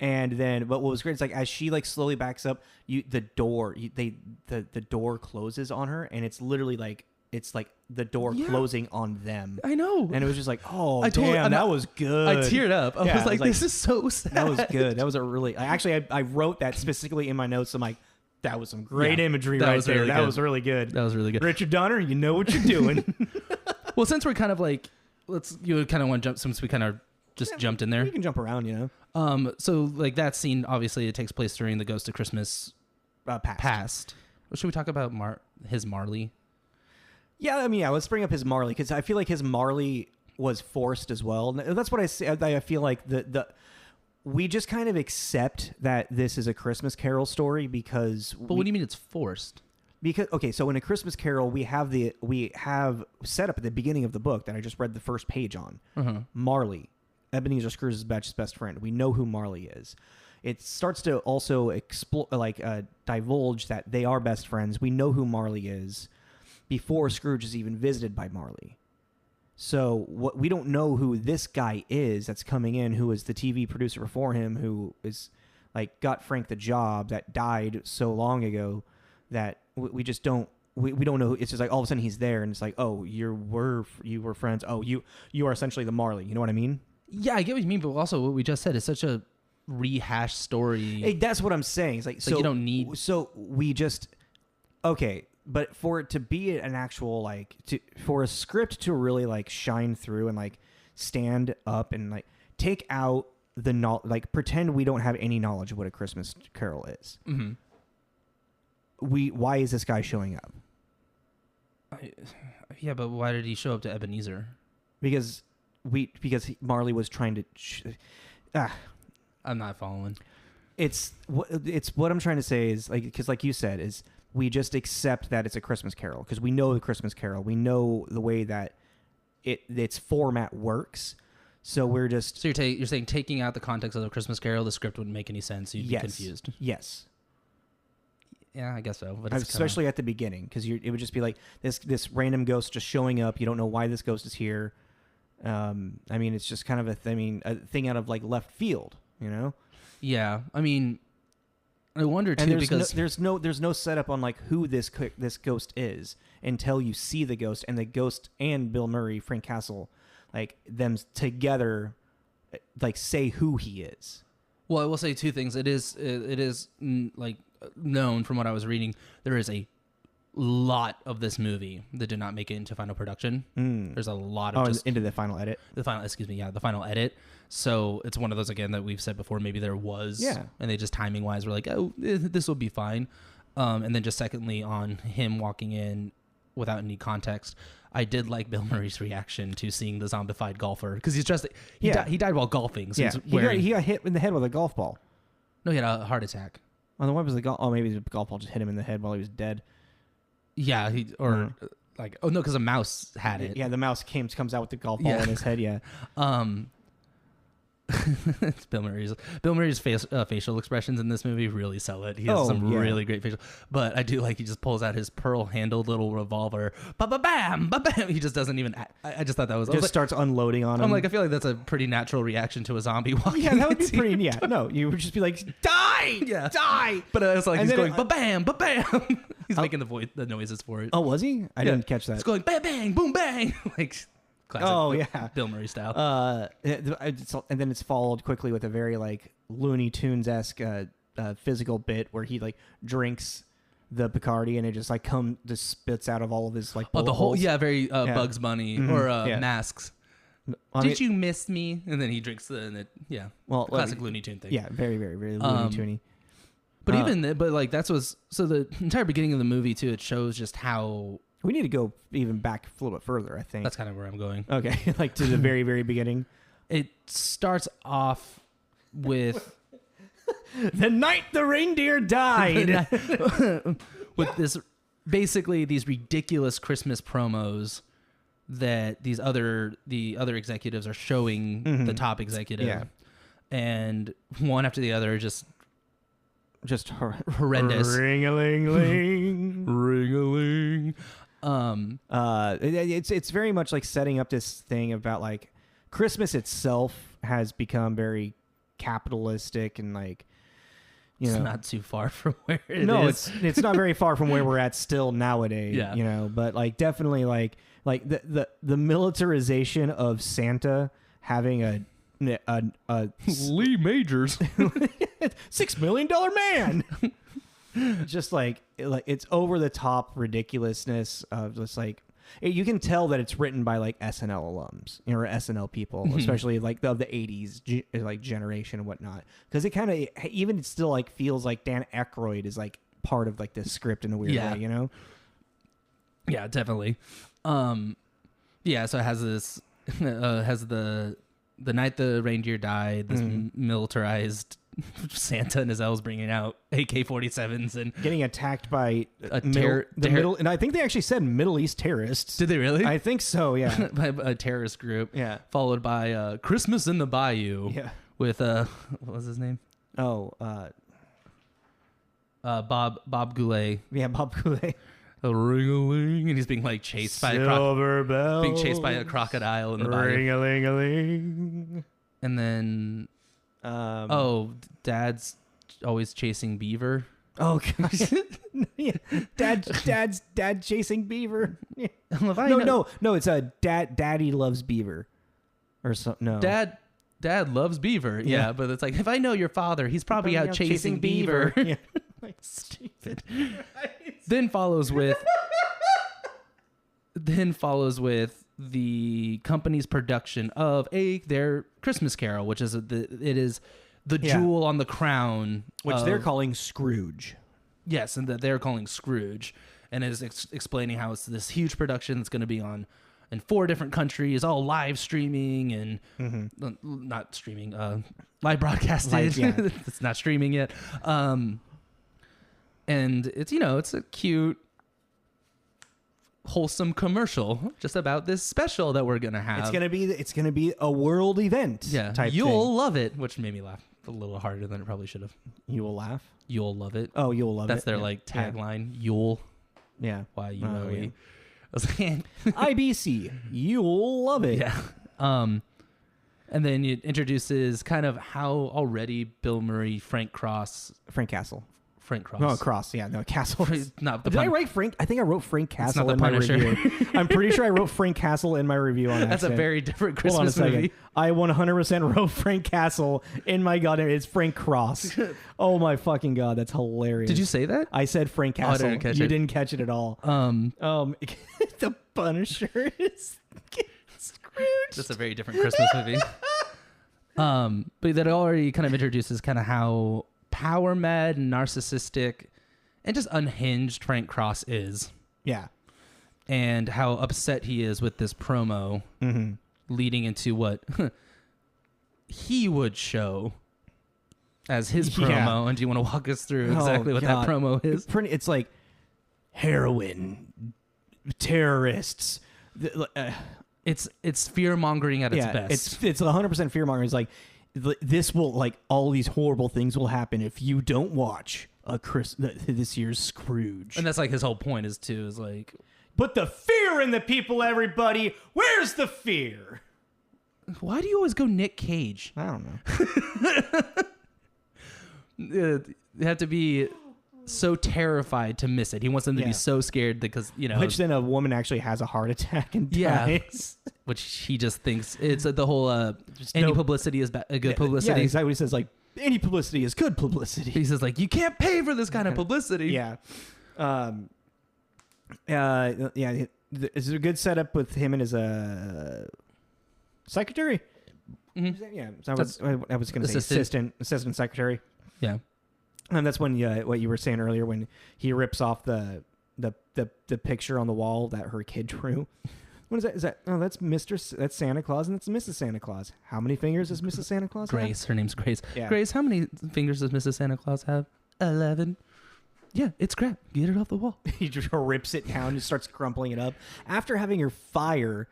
And then, but what was great is as she slowly backs up, the door closes on her, and it's literally it's the door closing on them. I know. And it was just that was good. I teared up. I was like, this is so sad. That was good. That was a really... I wrote that specifically in my notes. I'm like, that was some great imagery right there. Really that was really good. That was really good. Richard Donner, you know what you're doing. Well, since we're kind of you kind of want to jump, since we kind of just jumped in there. You can jump around, So that scene, obviously it takes place during the Ghost of Christmas past. Well, should we talk about his Marley? Yeah, I mean, let's bring up his Marley, because I feel like his Marley was forced as well. That's what I say. I feel like we just kind of accept that this is a Christmas Carol story because. But what do you mean it's forced? Because so in A Christmas Carol, we have set up at the beginning of the book that I just read the first page on. Marley, Ebenezer Scrooge's best friend. We know who Marley is. It starts to also divulge that they are best friends. We know who Marley is before Scrooge is even visited by Marley. So we don't know who this guy is that's coming in, who is the TV producer before him, who is got Frank the job, that died so long ago that we just don't we don't know. It's just all of a sudden he's there, and it's oh, you were friends. Oh, you are essentially the Marley. You know what I mean? Yeah, I get what you mean, but also what we just said is such a rehashed story. Hey, that's what I'm saying. It's so you don't need. So we just okay. But for it to be an actual for a script to really shine through and stand up and take out the pretend we don't have any knowledge of what A Christmas Carol is. Mm-hmm. Why is this guy showing up? Yeah, but why did he show up to Ebenezer? Because Marley was trying to. I'm not following. It's what I'm trying to say is because you said is. We just accept that it's A Christmas Carol because we know the Christmas Carol. We know the way that its format works. So we're just... So you're saying taking out the context of the Christmas Carol, the script wouldn't make any sense. You'd be confused. Yes. Yeah, I guess so. But it's especially at the beginning, because it would just be like this random ghost just showing up. You don't know why this ghost is here. I mean, it's just kind of a thing out of like left field, you know? Yeah, I mean, I wonder too, and because there's no setup on like who this ghost is until you see the ghost, and the ghost and Bill Murray, Frank Castle, like them together, like say who he is. Well, I will say two things. It is like known from what I was reading, there is a lot of this movie that did not make it into final production. There's a lot of into the final edit. The final edit. So it's one of those, again, that we've said before. Maybe there was, and they just timing wise were like, oh, this will be fine. And then just secondly, on him walking in without any context, I did like Bill Murray's reaction to seeing the zombified golfer, because he's just he died while golfing. So he got hit in the head with a golf ball. No, he had a heart attack. Oh, then what was the golf? Oh, maybe the golf ball just hit him in the head while he was dead. Yeah, because a mouse had it. Yeah, the mouse comes out with the golf ball in his head. Yeah. It's Bill Murray's facial expressions in this movie really sell it. He has some really great facial. But I do like he just pulls out his pearl-handled little revolver. Ba-ba-bam! Ba-bam! He just doesn't even... I just thought that was... Just starts unloading on him. I'm like, I feel like that's a pretty natural reaction to a zombie walking. Yeah, that would be pretty... Yeah, no, you would just be like, die! Yeah. Die! But it's like, he's going, ba-bam! Ba-bam! He's making the noises for it. Oh, was he? I didn't catch that. It's going, bang, boom, bang! Like... Classic Bill Murray style. And then it's followed quickly with a very like Looney Tunes-esque physical bit where he like drinks the Bacardi and it just like spits out of all of his like bullet holes. Very Bugs Bunny or Masks. Did you miss me? And then he drinks classic Looney Tune thing. Yeah, very, very, very Looney Tuny. But the entire beginning of the movie too, it shows just how... We need to go even back a little bit further, I think. That's kind of where I'm going. Okay, like to the very, very beginning. It starts off with... the night the reindeer died! With these ridiculous Christmas promos that the other executives are showing the top executive. Yeah. And one after the other just horrendous. Ring-a-ling-ling. Ring-a-ling. It's very much like setting up this thing about like Christmas itself has become very capitalistic and like, it's not too far from where it is. It's not very far from where we're at still nowadays. Yeah. But like definitely like the militarization of Santa having a Lee Majors $6 million man. Just like it's over the top ridiculousness of just like you can tell that it's written by like SNL alums, or SNL people, especially like of the 80s like generation and whatnot, because it kind of even still like feels like Dan Aykroyd is like part of like this script in a weird way, you know? Yeah, definitely. So it has this has the night the reindeer died, this militarized Santa and his elves bringing out AK-47s and getting attacked by middle, and I think they actually said Middle East terrorists. Did they really? I think so. Yeah, by a terrorist group. Yeah, followed by Christmas in the Bayou. Yeah, with what was his name? Bob Goulet. Yeah, Bob Goulet. A ring-a-ling, and he's being like chased by a crocodile in the bayou. Ring-a-ling-a-ling. And then Dad's always chasing beaver. Oh gosh. Yeah. Dad chasing beaver. Yeah. No, it's Daddy loves beaver. Or something. No. Dad loves beaver. Yeah, but it's like, if I know your father, he's probably out chasing beaver. Yeah. Like, stupid. Then follows with the company's production of their Christmas Carol, which is the jewel on the crown, which they're calling Scrooge. Yes, and that they're calling Scrooge, and is explaining how it's this huge production that's going to be on in 4 different countries, all live streaming and not streaming, live broadcasted. It's not streaming yet. And it's it's a cute, wholesome commercial just about this special that we're gonna have. It's gonna be a world event. Yeah, type you'll thing. love it, which made me laugh. a little harder than it probably should have. You will laugh. You'll love it. Oh, you'll love That's it. their like tagline. You'll. Yeah. Y-U-L-E. Yeah. I was like, IBC. You'll love it. yeah. And then it introduces kind of how already Bill Murray, Frank Cross. Frank Castle. Cross. No, Cross. Yeah, no, Castle. Not the Did I write Frank? I think I wrote Frank Castle not in the my Punisher. review. I'm pretty sure I wrote Frank Castle in my review on That's a accident. very different Hold on a Christmas second. movie. I 100% wrote Frank Castle in my goddamn. It's Frank Cross. Oh my fucking god, that's hilarious. Did you say that? I said Frank I Castle. didn't catch You it. didn't catch it at all. The Punisher is Scrooged. That's a very different Christmas movie. But that already kind of introduces kind of how power mad, narcissistic, and just unhinged Frank Cross is. Yeah. And how upset he is with this promo, leading into what he would show as his promo. Yeah. And do you want to walk us through exactly what God. that promo is? It's like heroin, terrorists. It's fear mongering at its best. It's 100% fear mongering. It's like this will like all these horrible things will happen if you don't watch this year's Scrooge. And that's like his whole point is like, put the fear in the people, everybody. Where's the fear? why do you always go Nick Cage? I don't know. You have to be so terrified to miss it. He wants them to be so scared because, Which then a woman actually has a heart attack and dies. Which he just thinks it's the whole any publicity is good publicity. Yeah, exactly what he says. Like, any publicity is good publicity. He says like, you can't pay for this kind of publicity. Yeah. It's a good setup with him and his secretary. Mm-hmm. Yeah, so I was going to say assistant secretary. Yeah. And that's when what you were saying earlier when he rips off the picture on the wall that her kid drew. What is that? That's Santa Claus and that's Mrs. Santa Claus. How many fingers does Mrs. Santa Claus have? Grace. Her name's Grace. Yeah. Grace, how many fingers does Mrs. Santa Claus have? 11. Yeah, it's crap. Get it off the wall. He just rips it down and starts crumpling it up. After having her fire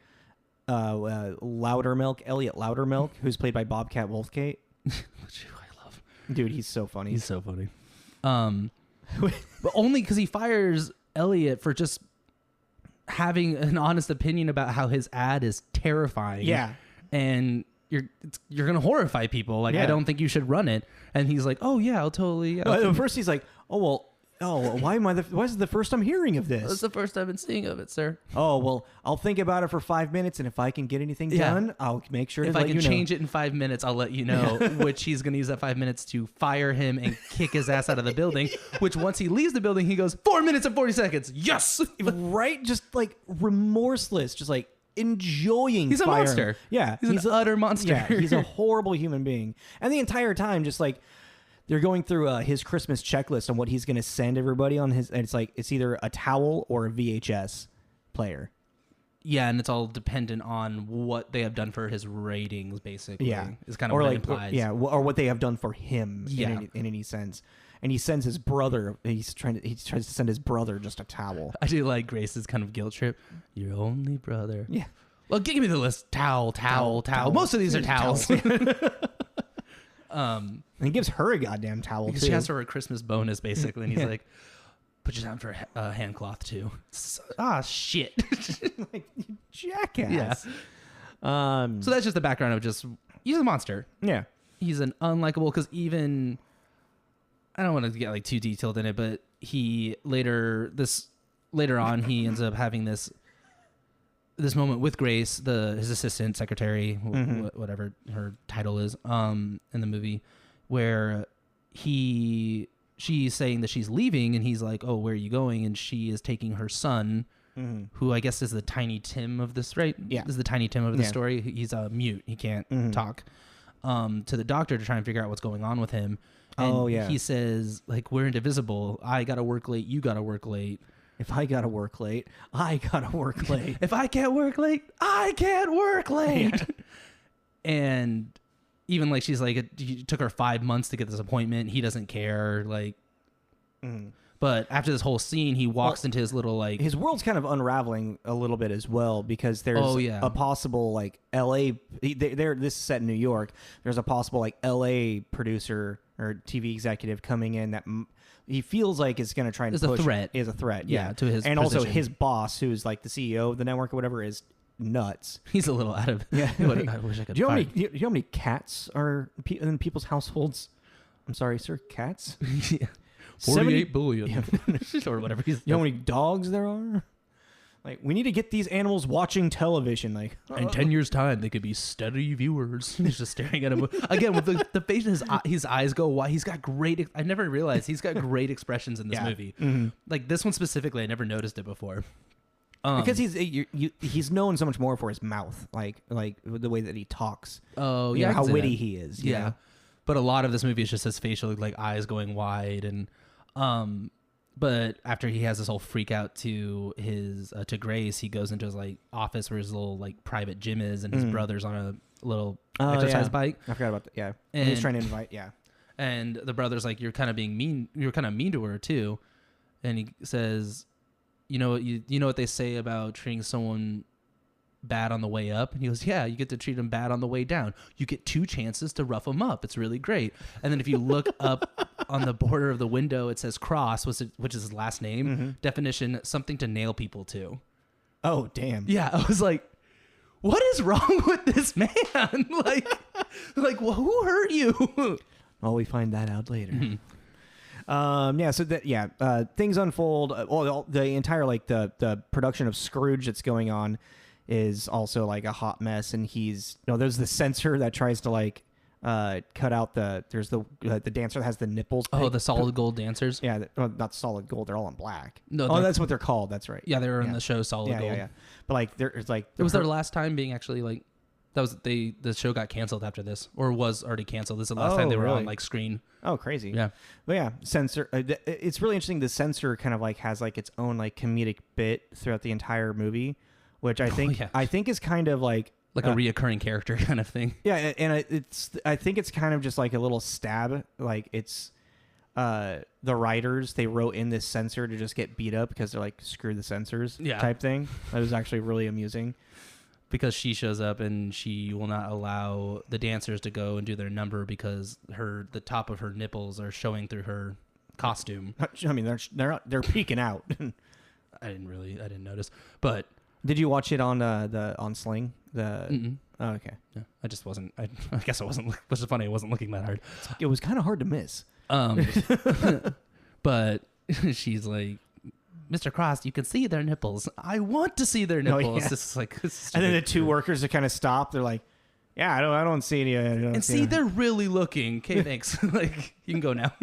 Elliot Loudermilk, who's played by Bobcat Wolfgate. Which I love. Dude, he's so funny. He's so funny. But only because he fires Elliot for just having an honest opinion about how his ad is terrifying. Yeah. And you're gonna horrify people. Like, I don't think you should run it. And he's like, oh yeah, I'll totally. At first he's like, why is it the first I'm hearing of this? That's the first I've been seeing of it, sir. Oh, well, I'll think about it for 5 minutes, and if I can get anything done, I'll make sure to let you know. If I can change it in 5 minutes, I'll let you know, which he's going to use that 5 minutes to fire him and kick his ass out of the building, which once he leaves the building, he goes, 4 minutes and 40 seconds. Yes! Right? Just like remorseless, just like enjoying He's a firing. monster. Yeah. He's an utter monster. Yeah, he's a horrible human being. And the entire time, just like, they're going through his Christmas checklist on what he's going to send everybody on his, and it's like, it's either a towel or a VHS player. Yeah, and it's all dependent on what they have done for his ratings, basically. Yeah. Is kind of or what like, it implies. or what they have done for him Yeah. in any sense. And he sends his brother, he tries to send his brother just a towel. I do like Grace's kind of guilt trip. Your only brother. Yeah. Well, give me the list. Towel. Most of these are towels. And he gives her a goddamn towel, because too. she asked for a Christmas bonus, basically, and he's like, put you down for a hand cloth, too. Shit. Like, you jackass. Yeah. So that's just the background of just, he's a monster. Yeah. He's an unlikable, because even, I don't want to get like too detailed in it, but he later on, he ends up having this moment with Grace, his assistant secretary, whatever her title is, in the movie, where she's saying that she's leaving, and he's like, "Oh, where are you going?" And she is taking her son, who I guess is the Tiny Tim of this, right? Yeah, is the Tiny Tim of the story. He's mute; he can't talk. To the doctor to try and figure out what's going on with him. And he says, like, "We're indivisible. I gotta work late. You gotta work late." If I gotta work late, I gotta work late. If I can't work late, I can't work late. Yeah. And even like she's like, it took her 5 months to get this appointment. He doesn't care. Like, but But after this whole scene, he walks into his little like his world's kind of unraveling a little bit as well because there's a possible like L.A. This is set in New York. There's a possible like L.A. producer or TV executive coming in that he feels like is going to try and push. Is a threat. Yeah, to his and position. also his boss, who's like the CEO of the network or whatever, is nuts. He's a little out of. Yeah, I wish I could. Do you know how many cats are in people's households? I'm sorry, sir. Cats. Yeah. 48 billion. Or whatever. You know how many dogs there are? Like, we need to get these animals watching television. Like, in 10 years' time, they could be steady viewers. He's just staring at him. Again, with the face in his eyes go wide. He's got great... I never realized he's got great expressions in this movie. Mm-hmm. Like, this one specifically, I never noticed it before. Because he's known so much more for his mouth. Like the way that he talks. Oh, yeah. How witty he is. Yeah. Know? But a lot of this movie is just his facial, like, eyes going wide and... but after he has this whole freak out to his to Grace, he goes into his like office where his little like private gym is, and his brother's on a little exercise bike. I forgot about that. Yeah, and he's trying to invite. Yeah, and the brother's like, "You're kind of being mean. You're kind of mean to her too," and he says, "You know what they say about treating someone bad on the way up?" And he goes, "Yeah, you get to treat them bad on the way down. You get 2 chances to rough them up. It's really great." And then if you look up on the border of the window, it says Cross, which is his last name. Mm-hmm. Definition: something to nail people to. Oh, damn. Yeah, I was like, what is wrong with this man? like, well, who hurt you? Well, we find that out later. Mm-hmm. Things unfold. The entire like the production of Scrooge that's going on is also like a hot mess, and there's the censor that tries to like cut out the dancer that has the nipples. The solid gold dancers. Yeah, not solid gold. They're all in black. No, that's what they're called. That's right. Yeah, they were in the show Solid Gold. Yeah. But like there's like it was their last time being actually like that was the show got canceled after this, or was already canceled. This is the last time they were on like screen. Oh, crazy. Yeah. But yeah, censor. It's really interesting. The censor kind of like has like its own like comedic bit throughout the entire movie, which I think is kind of like a reoccurring character kind of thing. Yeah, and I think it's kind of just like a little stab. Like it's the writers, they wrote in this censor to just get beat up because they're like, screw the censors type thing. That was actually really amusing. Because she shows up and she will not allow the dancers to go and do their number because the top of her nipples are showing through her costume. I mean, they're peeking out. I didn't notice. But did you watch it on Sling? Oh, okay. Yeah, I just wasn't. I guess I wasn't. Which is funny. I wasn't looking that hard. It was kind of hard to miss. But she's like, Mr. Cross, you can see their nipples. I want to see their nipples. Oh, yeah. This is like, and then the 2 workers that kind of stop. They're like, yeah, I don't see any. And see, they're really looking. Okay, thanks. Like, you can go now.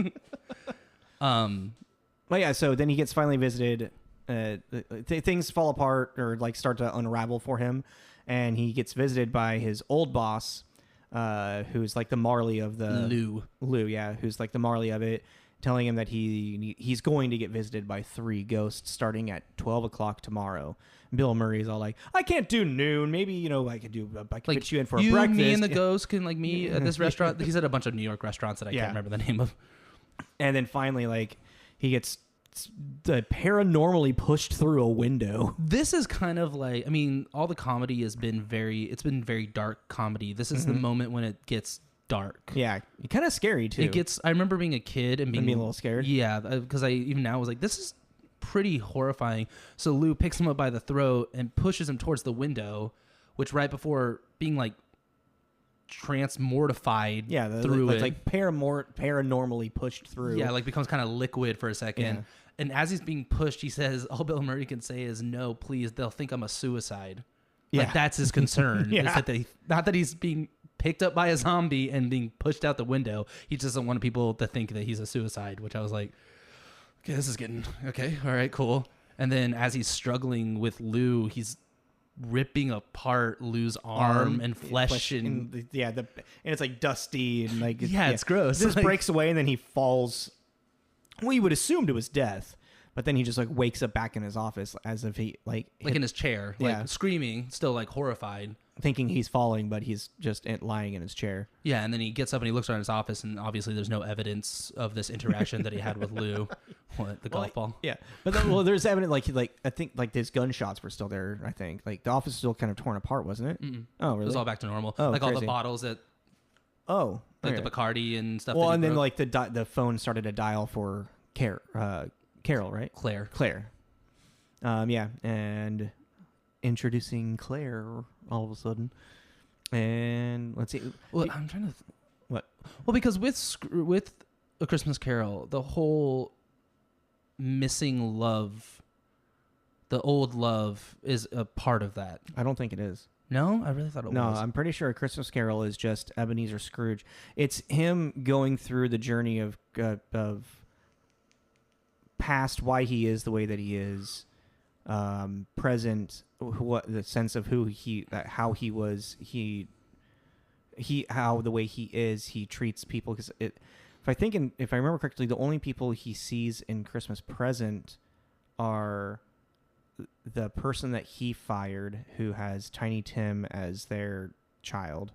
Well, yeah. So then he gets finally visited. Things fall apart or like start to unravel for him, and he gets visited by his old boss, who's like the Marley of the Lou, yeah, who's like the Marley of it, telling him that he's going to get visited by 3 ghosts starting at 12 o'clock tomorrow. Bill Murray's all like, I can't do noon. Maybe I could fit you in for a breakfast. Me and the ghost can like meet at this restaurant. He's at a bunch of New York restaurants that I can't remember the name of. And then finally, like, he gets the paranormally pushed through a window. This is kind of like, I mean, all the comedy has been very dark comedy. This is the moment when it gets dark. Yeah, kind of scary too. I remember being a kid and being a little scared. Yeah, because I even now was like, this is pretty horrifying. So Lou picks him up by the throat and pushes him towards the window, which right before being like transmortified through it. Like paranormally pushed through. Yeah, like becomes kind of liquid for a second. Yeah. And as he's being pushed, he says, all Bill Murray can say is, no, please, they'll think I'm a suicide. Yeah. Like, that's his concern. Yeah. Is that not that he's being picked up by a zombie and being pushed out the window. He just doesn't want people to think that he's a suicide, which I was like, okay, this is getting, okay, all right, cool. And then as he's struggling with Lou, he's ripping apart Lou's arm and flesh and it's like dusty and like it's gross. This breaks away and then he falls. Well, you would assume to his death, but then he just like wakes up back in his office as if he like in his chair, like screaming, still like horrified, thinking he's falling, but he's just lying in his chair. Yeah, and then he gets up and he looks around his office, and obviously there's no evidence of this interaction that he had with Lou, What, the golf ball? Yeah, but well, there's evidence like I think like his gunshots were still there. I think like the office was still kind of torn apart, wasn't it? Mm-mm. Oh, really? It was all back to normal. Oh, like all the crazy. bottles that, Oh, like okay. the Bacardi and stuff. Well, that he and then broke. like the phone started to dial for Carol, right? Claire. Yeah, and introducing Claire all of a sudden, and let's see. Well, I'm trying to. What? Well, because with A Christmas Carol, the whole missing love, the old love, is a part of that. I don't think it is. No, I really thought it No, was. I'm pretty sure A Christmas Carol is just Ebenezer Scrooge. It's him going through the journey of past why he is the way that he is, present what the sense of who how he was, how the way he is, he treats people. Because if I remember correctly, the only people he sees in Christmas Present are the person that he fired, who has Tiny Tim as their child,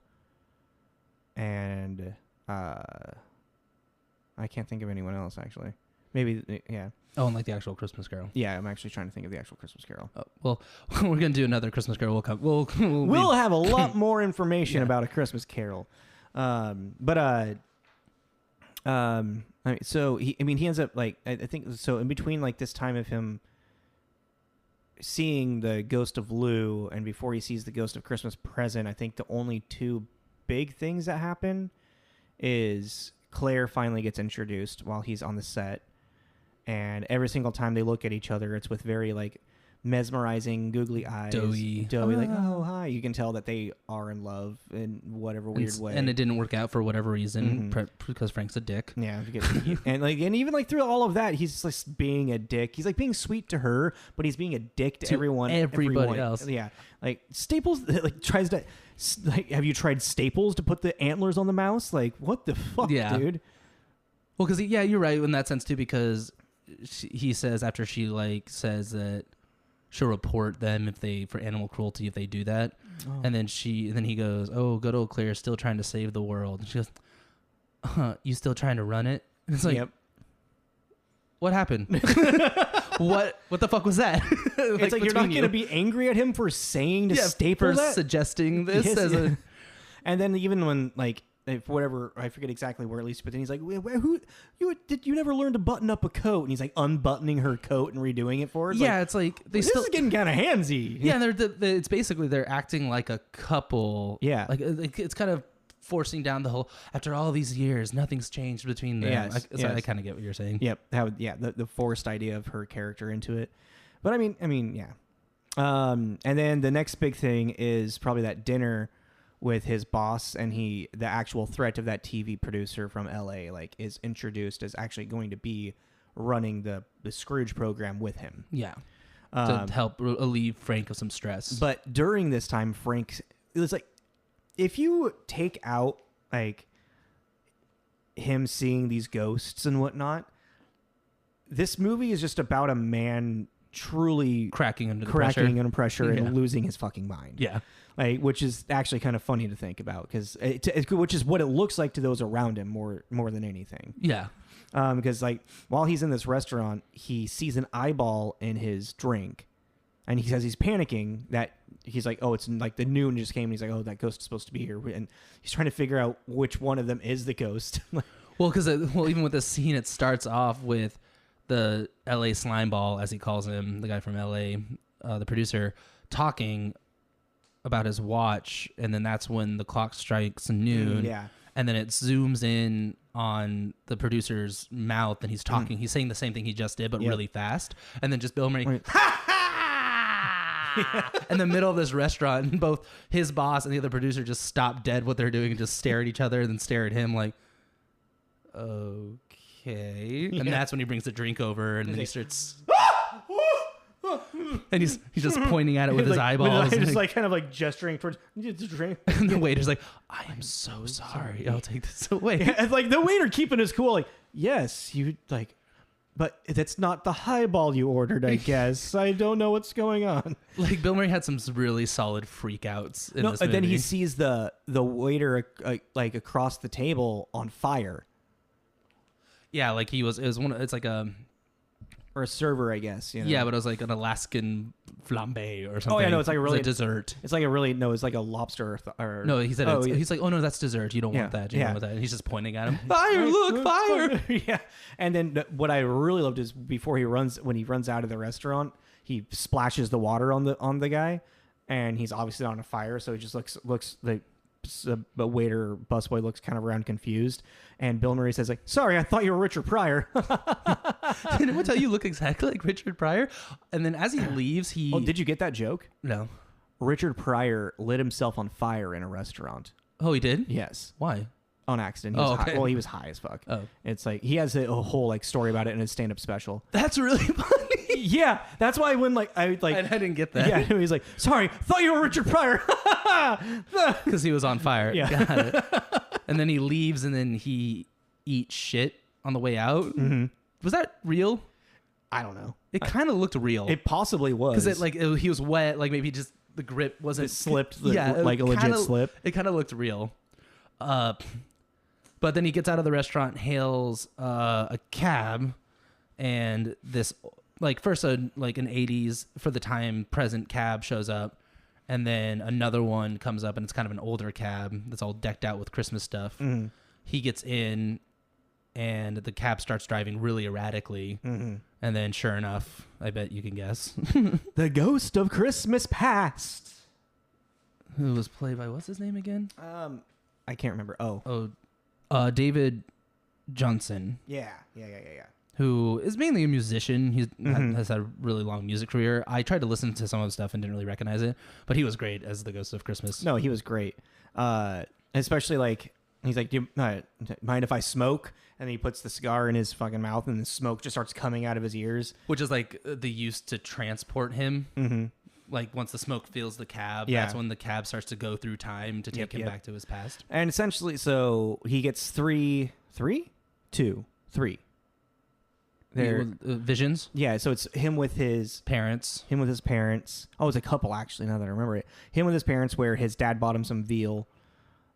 and I can't think of anyone else actually. Maybe, yeah. Oh, and like the actual Christmas Carol. Yeah, I'm actually trying to think of the actual Christmas Carol. Oh, well, we're gonna do another Christmas Carol. We'll Have a lot more information about A Christmas Carol, I mean, so he ends up like I think so in between like this time of him seeing the ghost of Lou and before he sees the ghost of Christmas Present, I think the only two big things that happen is Claire finally gets introduced while he's on the set, and every single time they look at each other, it's with very like mesmerizing googly eyes, doughy, like, oh hi. You can tell that they are in love in whatever weird way, and it didn't work out for whatever reason, because Frank's a dick. Yeah, and even like through all of that, he's just being a dick. He's like being sweet to her, but he's being a dick to everybody else. Yeah, like Staples like tries to like, have you tried Staples to put the antlers on the mouse? Like, what the fuck, dude? Well, because you're right in that sense too, because he says after she like says that she'll report them for animal cruelty if they do that. Oh. And then he goes, oh, good old Claire's still trying to save the world. And she goes, you still trying to run it? And it's like, yep. What happened? What the fuck was that? It's like you're not going to be angry at him for saying to staple for that? suggesting this And then even when like, if whatever, I forget exactly where at least, but then he's like, you never learned to button up a coat? And he's like unbuttoning her coat and redoing it for her. It's like this is getting kind of handsy. Yeah, it's basically they're acting like a couple. Yeah, like it's kind of forcing down the whole. After all these years, nothing's changed between them. Yes, I kind of get what you're saying. Yep. The forced idea of her character into it, but I mean, yeah. And then the next big thing is probably that dinner with his boss, and the actual threat of that TV producer from LA like is introduced as actually going to be running the Scrooge program with him. Yeah. To help relieve Frank of some stress. But during this time, Frank, it was like, if you take out like him seeing these ghosts and whatnot, this movie is just about a man truly cracking under pressure and losing his fucking mind. Yeah. Like, which is actually kind of funny to think about, because which is what it looks like to those around him more than anything. Yeah. Because like while he's in this restaurant, he sees an eyeball in his drink, and he says he's panicking that he's like, oh, it's like the noon just came, and he's like, oh, that ghost is supposed to be here, and he's trying to figure out which one of them is the ghost. Well, because even with this scene, it starts off with the LA Slimeball, as he calls him, the guy from LA, the producer, talking about his watch, and then that's when the clock strikes noon. Yeah. And then it zooms in on the producer's mouth, and he's talking. He's saying the same thing he just did, but really fast. And then just Bill Murray, in the middle of this restaurant, and both his boss and the other producer just stop dead what they're doing and just stare at each other, and then stare at him like, okay. And that's when he brings the drink over, and then he starts... And he's just pointing at it with his eyeballs. He's just like kind of like gesturing towards the drink. And the waiter's like, I am so sorry. I'll take this away. Yeah, it's like the waiter keeping his cool, like, yes, you like, but that's not the highball you ordered, I guess. I don't know what's going on. Like, Bill Murray had some really solid freakouts in this movie. And then he sees the waiter like across the table on fire. Yeah, like it was one. It's like a or a server, I guess. You know? Yeah, but it was like an Alaskan flambe or something. Oh yeah, no, it's like a really a dessert. It's like a really no, it's like a lobster. Or No, he said oh, he's like, oh no, that's dessert. You don't want that. You don't want that. And he's just pointing at him. Fire! Look, fire! Yeah. And then what I really loved is when he runs out of the restaurant, he splashes the water on the guy, and he's obviously on a fire. So he just looks like. The waiter busboy looks kind of around confused, and Bill Murray says like, "Sorry, I thought you were Richard Pryor." Didn't I tell you look exactly like Richard Pryor? And then as he leaves, Oh, did you get that joke? No. Richard Pryor lit himself on fire in a restaurant. Oh, he did? Yes. Why? On accident. He was okay. high. Well, he was high as fuck. Oh. It's like he has a whole like story about it in his stand-up special. That's really funny. Yeah, that's why when I didn't get that. Yeah, he's like, "Sorry, thought you were Richard Pryor." Because he was on fire. Yeah. Got it. And then he leaves, and then he eats shit on the way out. Mm-hmm. Was that real? I don't know. It kind of looked real. It possibly was Because he was wet. Like maybe just the grip wasn't. It slipped. Yeah, like a legit slip. It kind of looked real. But then he gets out of the restaurant, hails a cab, and this like first like an 80s for the time present cab shows up, and then another one comes up, and it's kind of an older cab that's all decked out with Christmas stuff. Mm-hmm. He gets in, and the cab starts driving really erratically. Mm-hmm. And then sure enough, I bet you can guess. The Ghost of Christmas Past. Who was played by, what's his name again? I can't remember. David Johnson. Yeah. Who is mainly a musician. He Mm-hmm. has had a really long music career. I tried to listen to some of the stuff and didn't really recognize it, but he was great as the Ghost of Christmas. No, he was great. Especially like he's like, "Do you mind if I smoke?" And then he puts the cigar in his fucking mouth, and the smoke just starts coming out of his ears. Which is like the use to transport him. Mm-hmm. Like once the smoke fills the cab, Yeah. that's when the cab starts to go through time to take him back to his past. And essentially, so he gets three. Visions, Yeah, so it's him with his parents. parents. Oh, it's a couple actually. Now that I remember it, him with his parents, where his dad bought him some veal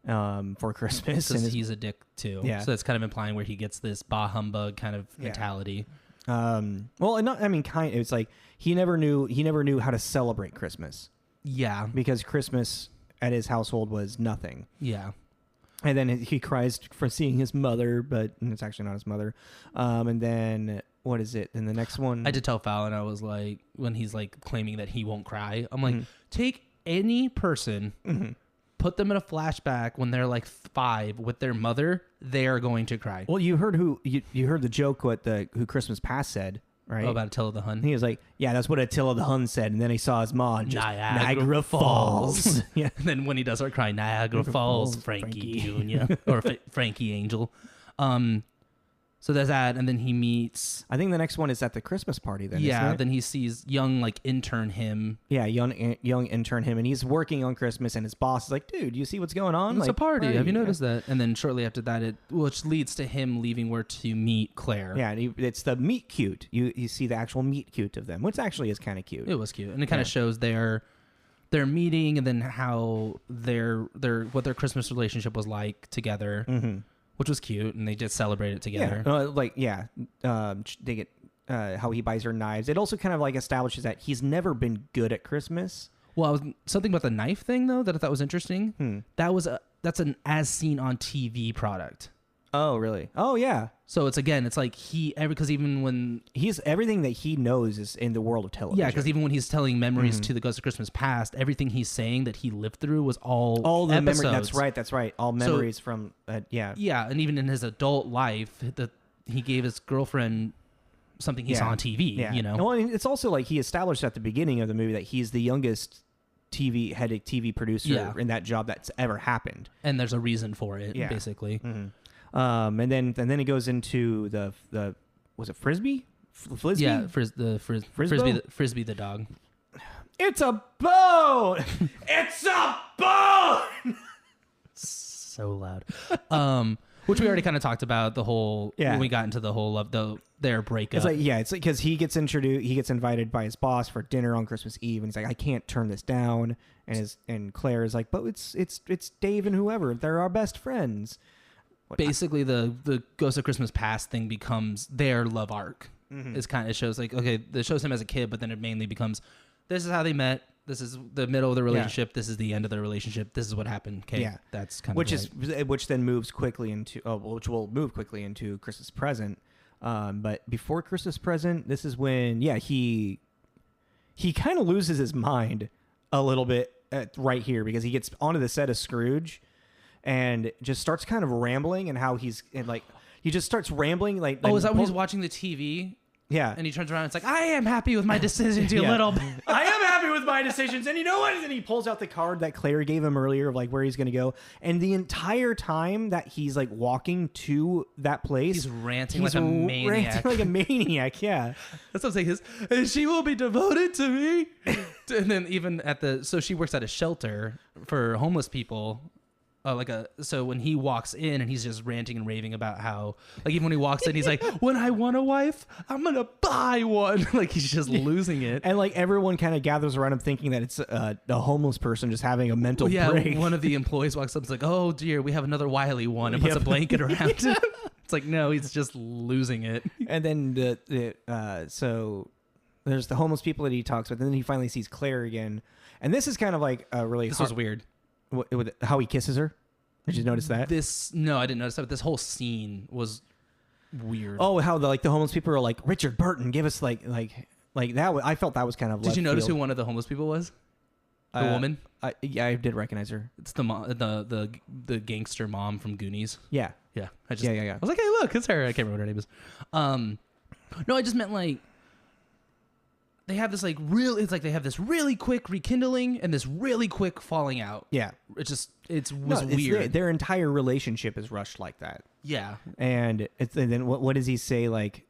for Christmas, Because and he's a dick too. Yeah. So that's kind of implying where he gets this bah humbug kind of mentality. well, and not, I mean, it's like he never knew how to celebrate Christmas. Yeah. Because Christmas at his household was nothing. Yeah. And then he cries for seeing his mother, but it's actually not his mother. And then what is it? And the next one, I did tell Fallon, I was like, when he's like claiming that he won't cry, I'm like, Mm-hmm. take any person, put them in a flashback when they're like 5 with their mother, they are going to cry. Well, you heard you heard the joke what who Christmas Past said, right? Oh, about Attila the Hun. He was like, "Yeah, that's what Attila the Hun said," and then he saw his mom, just Niagara Falls. Yeah. And then when he does start crying, Niagara Falls, Frankie Jr. or Frankie Angel. So there's that, and then he meets. I think the next one is at the Christmas party. Then Yeah, isn't it? then he sees young like intern him. Yeah, young intern him, and he's working on Christmas, and his boss is like, "Dude, you see what's going on? It's like, a party. Have you yeah." noticed that? And then shortly after that, which leads to him leaving where to meet Claire. Yeah, and it's the meet cute. You see the actual meet cute of them, which actually is kind of cute. It was cute, and it kind of shows their meeting, and then how what their Christmas relationship was like together, which was cute, and they just celebrate it together. They get how he buys her knives. It also kind of like establishes that he's never been good at Christmas. Well, something about the knife thing though that I thought was interesting. That's an as seen on TV product. Oh, really? Oh, yeah. So it's like because even when He's everything that he knows is in the world of television. yeah, because even when he's telling memories to the Ghost of Christmas Past, everything he's saying that he lived through was all the episodes. memory. That's right. All memories from yeah. Yeah, and even in his adult life, he gave his girlfriend something he saw on TV. Yeah. You know, Well, I mean, it's also like he established at the beginning of the movie that he's the youngest head TV producer in that job that's ever happened. and there's a reason for it, basically. And then he goes into the was it Frisbee? Frisbee? Yeah, Frisbee the dog. It's a bone. It's a bone. So loud. Which we already kind of talked about the whole when we got into the whole of their breakup. It's like because he gets invited by his boss for dinner on Christmas Eve, and he's like, I can't turn this down. And Claire is like, but it's Dave and whoever, they're our best friends. Basically, the Ghost of Christmas Past thing becomes their love arc. is kind of shows like, okay, it shows him as a kid, but then it mainly becomes, this is how they met. This is the middle of the relationship. This is the end of the relationship. This is what happened. Okay, that's kind of which then moves quickly into which will move quickly into Chris's present. But before Chris's present, this is when he kind of loses his mind a little bit right here, because he gets onto the set of Scrooge and just starts kind of rambling, and how he just starts rambling like. Oh, is that when he's watching the TV? Yeah. And he turns around and it's like, I am happy with my decisions, you little... I am happy with my decisions. And you know what? And he pulls out the card that Claire gave him earlier of like where he's going to go. And the entire time that he's like walking to that place... He's ranting like a maniac. Ranting like a maniac, yeah. That's what I'm saying. And she will be devoted to me. And then even so she works at a shelter for homeless people. So when he walks in and he's just ranting and raving about how, like, even when he walks in, he's like, when I want a wife, I'm going to buy one. Like, he's just losing it. And like everyone kind of gathers around him thinking that it's a homeless person just having a mental break. One of the employees walks up and is like, oh dear, we have another wily one, and puts a blanket around him. It's like, no, he's just losing it. And then so there's the homeless people that he talks with, and then he finally sees Claire again. And this is kind of like a really This was weird. How he kisses her. Did you notice that? No, I didn't notice that, but this whole scene was weird. Oh, how the homeless people are like, Richard Burton, give us like that. I felt that was kind of. Did you notice who one of the homeless people was? The woman. Yeah, I did recognize her. It's the mom, the gangster mom from Goonies. Yeah, yeah. I was like, hey, look, it's her. I can't remember what her name is. No, I just meant like. They have this they have this really quick rekindling and this really quick falling out. Yeah. It was weird. Their entire relationship is rushed like that. Yeah. And then what does he say? Like,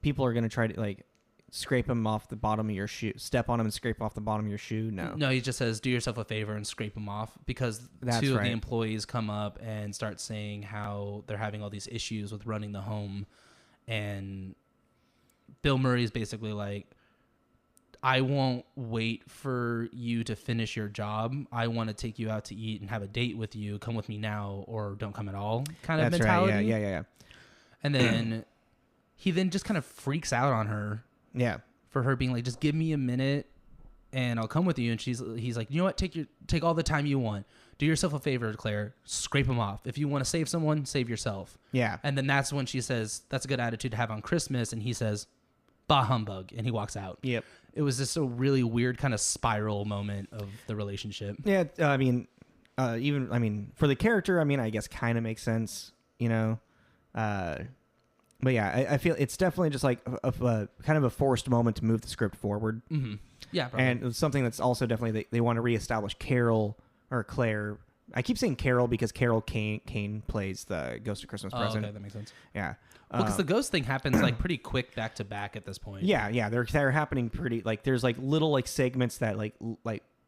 people are going to try to like scrape him off the bottom of your shoe, step on him and scrape off the bottom of your shoe. No, he just says, do yourself a favor and scrape him off, because two of the employees come up and start saying how they're having all these issues with running the home. And Bill Murray is basically like, I won't wait for you to finish your job. I want to take you out to eat and have a date with you. Come with me now or don't come at all kind of mentality. Right. Yeah. And then he then just kind of freaks out on her. Yeah. For her being like, just give me a minute and I'll come with you. And he's like, you know what? Take all the time you want. Do yourself a favor, Claire. Scrape them off. If you want to save someone, save yourself. Yeah. And then that's when she says, that's a good attitude to have on Christmas. And he says, bah humbug. And he walks out. Yep. It was just a really weird kind of spiral moment of the relationship. Yeah, I mean, for the character, I guess kind of makes sense, you know. But yeah, I feel it's definitely just like a kind of a forced moment to move the script forward. Mm-hmm. Yeah, probably. And it's something that's also definitely they want to reestablish Carol or Claire. I keep saying Carol because Carol Kane plays the Ghost of Christmas Present. Okay, that makes sense. Yeah. Well, because the ghost thing happens like pretty quick back to back at this point. Yeah, they're happening pretty like there's like little like segments that like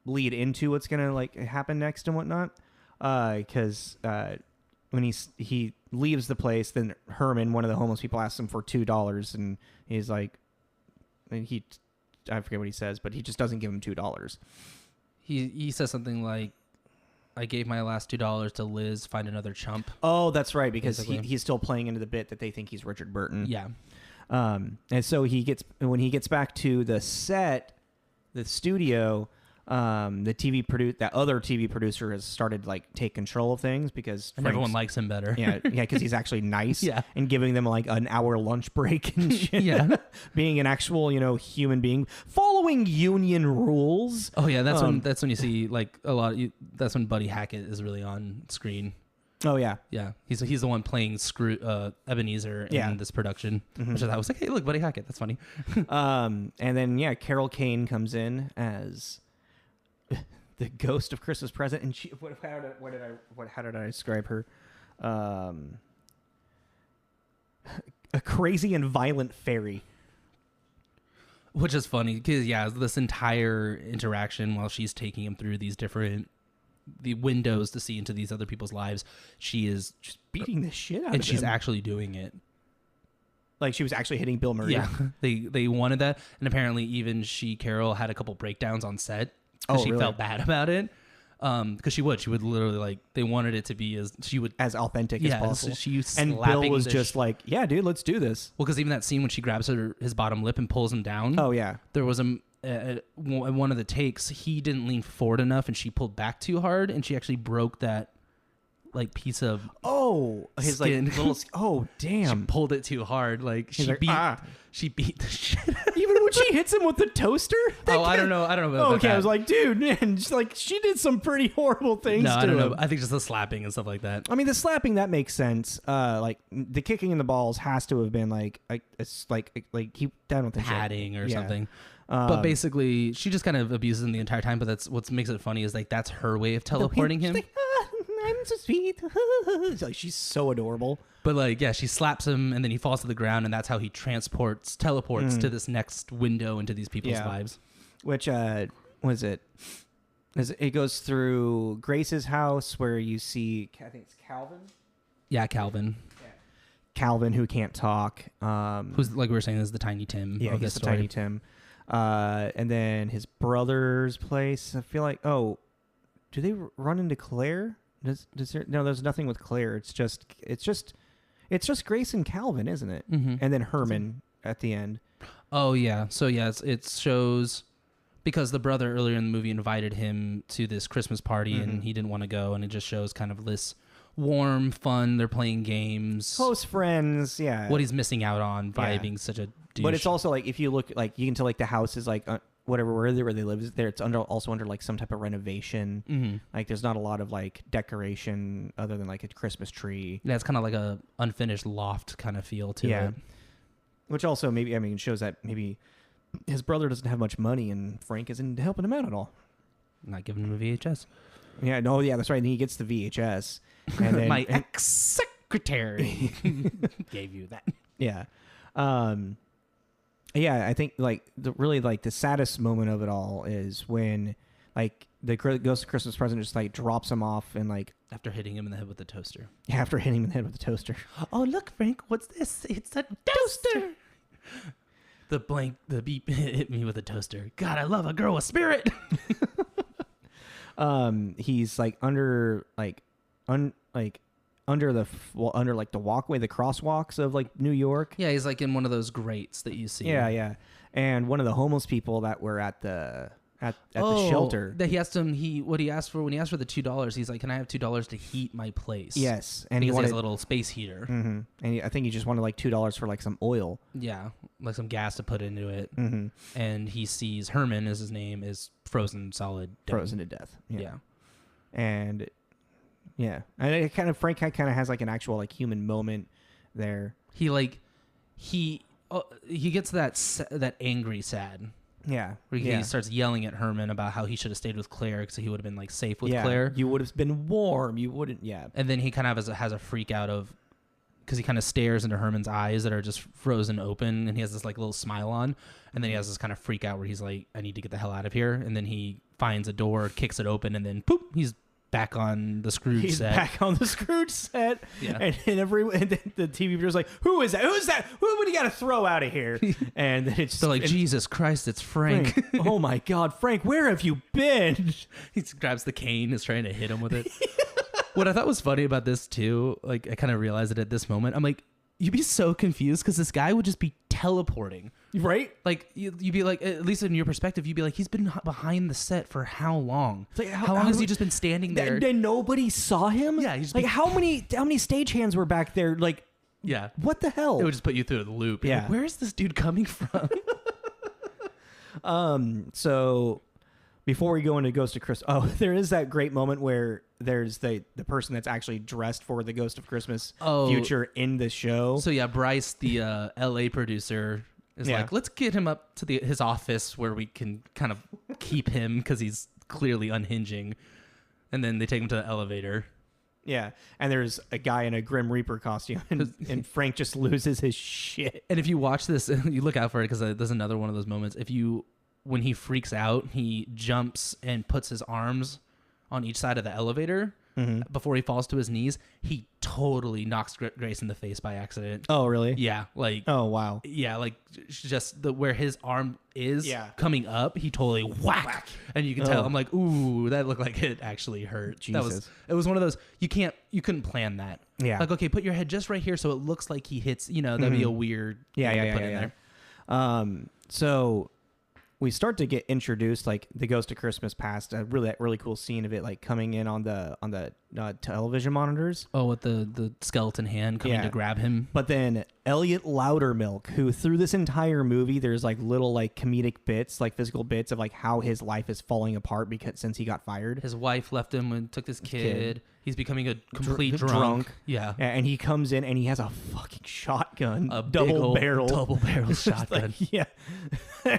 lead into what's gonna like happen next and whatnot. Because when he leaves the place, then Herman, one of the homeless people, asks him for $2, and he's like, I forget what he says, but he just doesn't give him $2. He says something like, I gave my last $2 to Liz, find another chump. Oh, that's right, because he's still playing into the bit that they think he's Richard Burton. Yeah. And so when he gets back to the set, the studio, that other TV producer has started like take control of things because everyone likes him better. Yeah, because he's actually nice. Yeah. And giving them like an hour lunch break and shit. Yeah. Being an actual, human being, following union rules. Oh yeah, that's when you see like a lot. That's when Buddy Hackett is really on screen. Oh yeah, yeah. He's the one playing Ebenezer in this production, which I thought was like, hey, look, Buddy Hackett. That's funny. And then Carol Kane comes in as the Ghost of Christmas Present, and how did I describe her? A crazy and violent fairy. Which is funny because this entire interaction while she's taking him through these the windows to see into these other people's lives, she is just beating the shit out of him. And she's actually doing it. Like she was actually hitting Bill Murray. Yeah, they wanted that, and apparently even Carol had a couple breakdowns on set. She felt bad about it. Because she would literally like they wanted it to be as authentic as possible. And Bill was just like, yeah, dude, let's do this. Well, because even that scene when she grabs his bottom lip and pulls him down. Oh yeah, there was one of the takes he didn't lean forward enough and she pulled back too hard and she actually broke that like piece of his skin. like little damn, she pulled it too hard. Like she beat the shit even when she hits him with the toaster. I don't know about okay, that. I was like, dude, man, she did some pretty horrible things. No, to I don't him. know. I think just the slapping and stuff like that. I mean, the slapping that makes sense. Like the kicking in the balls has to have been like it's like keep down with the padding or yeah. something. But basically, she just kind of abuses him the entire time. But that's what makes it funny is like that's her way of teleporting him. Like, I'm so sweet. Like, she's so adorable. But like, yeah, she slaps him and then he falls to the ground, and that's how he teleports to this next window into these people's lives. Which was it? It goes through Grace's house where you see, I think it's Calvin. Yeah, Calvin. Yeah. Calvin, who can't talk. Who's, like we were saying, is the Tiny Tim. Yeah, of he's this the story. Tiny Tim. And then his brother's place. I feel like, do they run into Claire? No, there's nothing with Claire. It's just Grace and Calvin, isn't it? Mm-hmm. And then Herman at the end. Oh yeah. So yeah, it shows because the brother earlier in the movie invited him to this Christmas party and he didn't want to go, and it just shows kind of this warm fun. They're playing games, close friends. Yeah. What he's missing out on by being such a douche. But it's also like if you look, like you can tell like the house is like whatever where they live is there. It's also under like some type of renovation. Mm-hmm. Like there's not a lot of like decoration other than like a Christmas tree. Yeah, it's kind of like a unfinished loft kind of feel to it. Which also maybe shows that maybe his brother doesn't have much money and Frank isn't helping him out at all. Not giving him a VHS. Yeah, no, yeah, that's right. And he gets the VHS. And then, my ex-secretary gave you that. Yeah. Yeah, I think like the saddest moment of it all is when like the Ghost of Christmas Present just like drops him off and like after hitting him in the head with the toaster. Yeah, after hitting him in the head with the toaster. Oh look, Frank, what's this? It's a toaster. The beep hit me with a toaster. God, I love a girl with spirit. He's like under the walkway, the crosswalks of like New York. Yeah, he's like in one of those grates that you see. Yeah. And one of the homeless people that were at the shelter. That he asked him when he asked for the $2, he's like, "Can I have $2 to heat my place?" Yes, and he wanted has a little space heater. Mm-hmm. And I think he just wanted like $2 for like some oil. Yeah, like some gas to put into it. Mm-hmm. And he sees Herman, is his name, is frozen to death. Yeah. And it kind of Frank kind of has like an actual like human moment there. He gets that angry sad. Yeah. Where he starts yelling at Herman about how he should have stayed with Claire because he would have been like safe with Claire. You would have been warm. You wouldn't. Yeah. And then he kind of has a freak out of because he kind of stares into Herman's eyes that are just frozen open, and he has this like little smile on, and then he has this kind of freak out where he's like, "I need to get the hell out of here." And then he finds a door, kicks it open, and then poop, he's back on the Scrooged set. He's back on the Scrooged set. Yeah. And then the TV viewer's like, Who is that? Who's that? Who would he got to throw out of here? And then it's so like, Jesus Christ, it's Frank. Oh my God, Frank, where have you been? He grabs the cane, is trying to hit him with it. What I thought was funny about this too, like I kind of realized it at this moment. I'm like, you'd be so confused because this guy would just be teleporting. Right? Like, you'd be like, at least in your perspective, you'd be like, he's been behind the set for how long? Like, how long has he just been standing there? And nobody saw him? Yeah. He's like, how many stagehands were back there? Like, yeah. What the hell? It would just put you through the loop. Yeah. Like, where is this dude coming from? So before we go into Ghost of Christmas, there is that great moment where there's the person that's actually dressed for the Ghost of Christmas future in the show. So yeah, Bryce, the LA producer, is like, let's get him up to his office where we can kind of keep him because he's clearly unhinging. And then they take him to the elevator. Yeah, and there's a guy in a Grim Reaper costume, and Frank just loses his shit. And if you watch this, you look out for it because there's another one of those moments. When he freaks out, he jumps and puts his arms on each side of the elevator before he falls to his knees, he totally knocks Grace in the face by accident. Oh, really? Yeah, like Oh, wow. yeah, like just where his arm is coming up, he totally whack. And you can tell. I'm like, ooh, that looked like it actually hurt. Jesus. It was one of those you couldn't plan that. Yeah. Like, okay, put your head just right here so it looks like he hits. That'd be a weird. Thing to put in there. So we start to get introduced, like the Ghost of Christmas Past, that really cool scene of it, like coming in on the television monitors. Oh, with the skeleton hand coming to grab him. But then Elliot Loudermilk, who through this entire movie, there's like little like comedic bits, like physical bits of like how his life is falling apart since he got fired. His wife left him and took this kid. He's becoming a complete drunk. Yeah. And he comes in and he has a fucking shotgun, a double barrel shotgun. Like, yeah.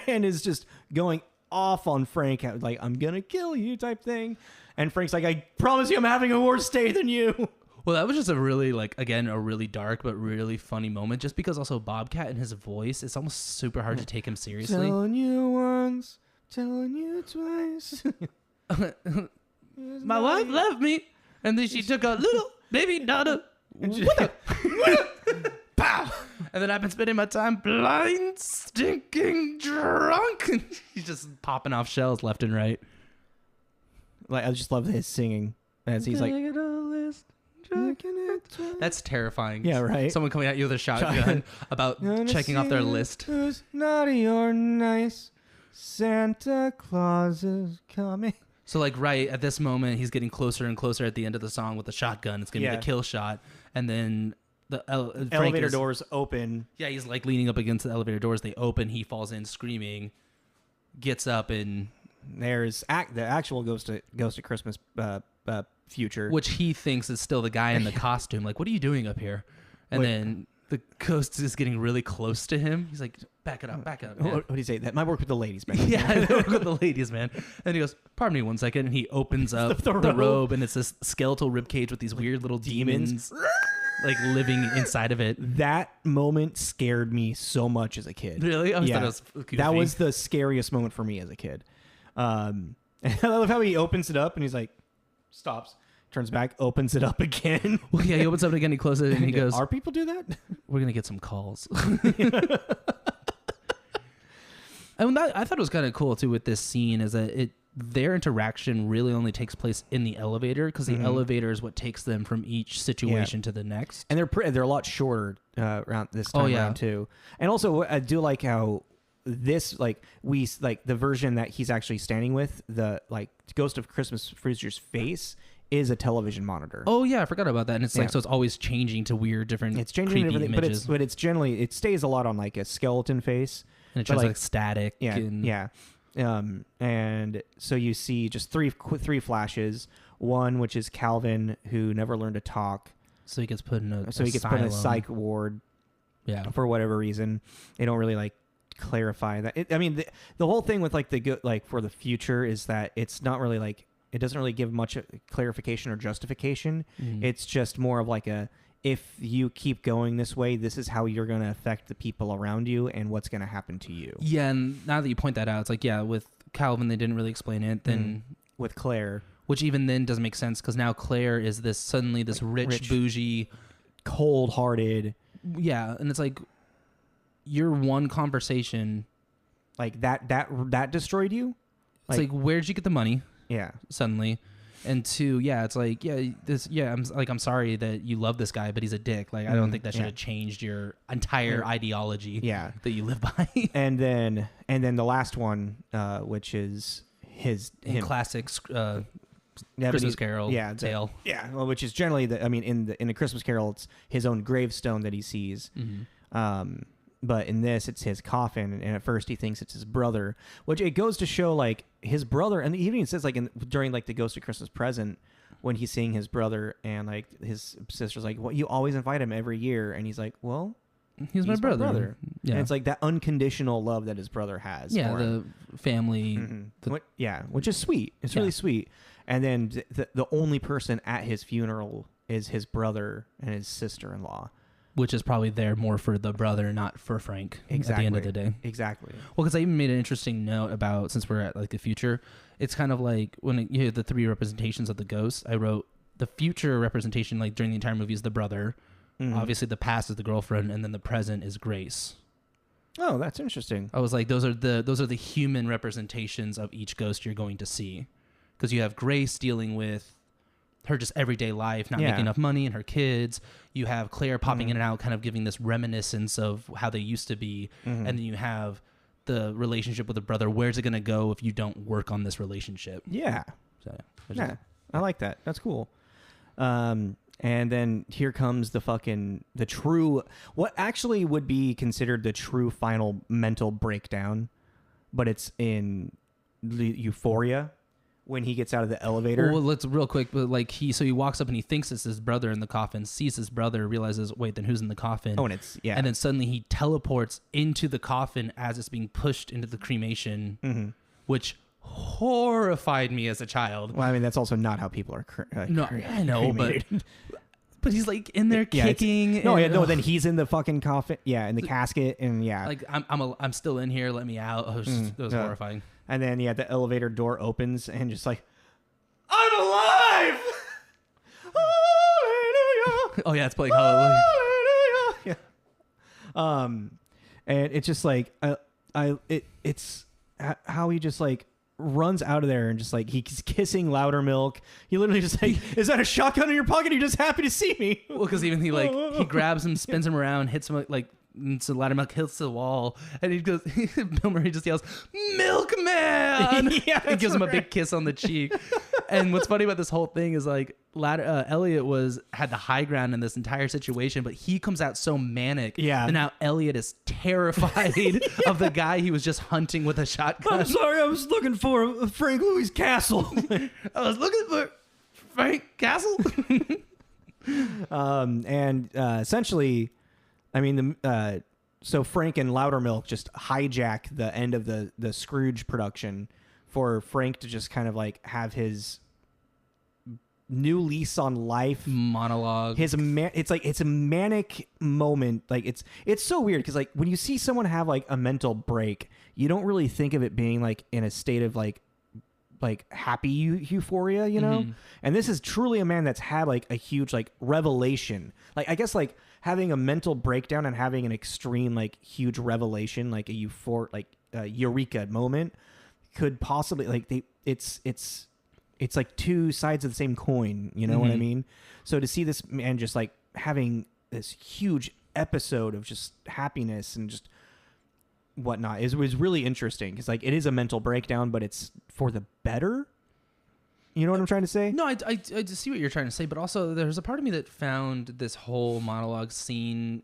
And is just going off on Frank, like, I'm gonna kill you type thing. And Frank's like, I promise you I'm having a worse day than you. Well, that was just a really, like, again, a really dark but really funny moment, just because also Bobcat and his voice, it's almost super hard to take him seriously. Telling you once, telling you twice. My wife left me, and then she took a little baby daughter. Pow! And then I've been spending my time blind, stinking drunk. And he's just popping off shells left and right. Like, I just love his singing as he's like, that's terrifying. Yeah, right. Someone coming at you with a shotgun about checking off their list. Who's naughty or nice? Santa Claus is coming. So, like, right at this moment, he's getting closer and closer at the end of the song with the shotgun. It's going to be the kill shot. And then the elevator doors open. Yeah, he's, like, leaning up against the elevator doors. They open. He falls in screaming, gets up, and there's the actual Ghost of Christmas future. Which he thinks is still the guy in the costume. Like, what are you doing up here? And then the ghost is getting really close to him. He's like, back it up, man. What do you say? That might work with the ladies, man. Yeah, they work with the ladies, man. And he goes, pardon me 1 second. And he opens up the robe, and it's this skeletal ribcage with these weird little demons like living inside of it. That moment scared me so much as a kid. Really? I thought it was goofy. That was the scariest moment for me as a kid. And I love how he opens it up and he's like, stops, turns back, opens it up again. Well, yeah, he opens it up again, he closes it, and he goes, "Are people do that? We're going to get some calls." And I thought it was kind of cool, too, with this scene, is that their interaction really only takes place in the elevator, because the elevator is what takes them from each situation to the next. And they're a lot shorter around this time around, too. And also, I do like how this, like, the version that he's actually standing with, the, like, Ghost of Christmas Freezer's face is a television monitor. Oh yeah, I forgot about that. And it's like, so it's always changing to weird different creepy images. But it's generally, it stays a lot on like a skeleton face. And it shows like static. Yeah. And so you see just three flashes. One, which is Calvin, who never learned to talk. So he gets put in a psych ward. Yeah. For whatever reason. They don't really like clarify that. The whole thing with like for the future is that it's not really like, it doesn't really give much clarification or justification. It's just more of like if you keep going this way, this is how you're going to affect the people around you and what's going to happen to you. Yeah, and now that you point that out, it's like, yeah, with Calvin, they didn't really explain it. Then with Claire, which even then doesn't make sense, because now Claire is this rich, bougie, cold-hearted. Yeah, and it's like, your one conversation, like that destroyed you. It's like, where'd you get the money? Yeah. Suddenly. And two, it's like, I'm sorry that you love this guy, but he's a dick. Like, I don't think that should have changed your entire ideology that you live by. and then the last one, which is him. Classic Christmas Carol tale. Well, which is generally in the Christmas Carol, it's his own gravestone that he sees. But in this, it's his coffin, and at first he thinks it's his brother, which it goes to show, like, his brother, and he even says, like, during, like, the Ghost of Christmas Present, when he's seeing his brother, and, like, his sister's like, well, you always invite him every year, and he's like, well, he's my brother. Yeah. And it's, like, that unconditional love that his brother has. Yeah, the family. Which is sweet. It's really sweet. And then the only person at his funeral is his brother and his sister-in-law. Which is probably there more for the brother, not for Frank. Exactly. At the end of the day. Exactly. Well, because I even made an interesting note about, since we're at like the future, it's kind of like when you hear the three representations of the ghost, I wrote, the future representation, like during the entire movie, is the brother. Obviously, the past is the girlfriend, and then the present is Grace. Oh, that's interesting. I was like, those are the human representations of each ghost you're going to see, because you have Grace dealing with her just everyday life, not making enough money, and her kids. You have Claire popping in and out, kind of giving this reminiscence of how they used to be, and then you have the relationship with the brother. Where's it going to go if you don't work on this relationship? Yeah. So, I like that. That's cool. And then here comes the true, what actually would be considered the true final mental breakdown, but it's in Euphoria when he gets out of the elevator. Well, let's real quick, but like he walks up and he thinks it's his brother in the coffin, sees his brother, realizes, wait, then who's in the coffin? Oh, and it's, yeah. And then suddenly he teleports into the coffin as it's being pushed into the cremation, which horrified me as a child. Well, I mean, that's also not how people are I know, but he's like in there kicking. Then he's in the fucking coffin. Yeah, in the casket, and like I'm still in here. Let me out. It was horrifying. And then the elevator door opens, and just like, I'm alive. Hallelujah. Oh yeah, it's playing Hallelujah. Yeah. And it's just like it's how he just like runs out of there and just like he's kissing Loudermilk. He literally just like, is that a shotgun in your pocket? You're just happy to see me. Well, because even he grabs him, spins him around, hits him like. So Loudermilk hits the wall, and he goes. Bill Murray just yells, "Milkman!" and gives him a big kiss on the cheek. And what's funny about this whole thing is like Elliot had the high ground in this entire situation, but he comes out so manic. Yeah. And now Elliot is terrified of the guy he was just hunting with a shotgun. I'm sorry, I was looking for Frank Louis Castle. I was looking for Frank Castle. And essentially, I mean, so Frank and Loudermilk just hijack the end of the Scrooge production for Frank to just kind of like have his new lease on life monologue. It's a manic moment. Like it's so weird because like when you see someone have like a mental break, you don't really think of it being like in a state of like happy euphoria, you know? And this is truly a man that's had like a huge like revelation. Like I guess like having a mental breakdown and having an extreme like huge revelation, like a eureka moment could possibly like it's like two sides of the same coin, you know what I mean? So to see this man just like having this huge episode of just happiness and just whatnot was really interesting because like it is a mental breakdown, but it's for the better. You know what I'm trying to say? No, I just see what you're trying to say, but also there's a part of me that found this whole monologue scene,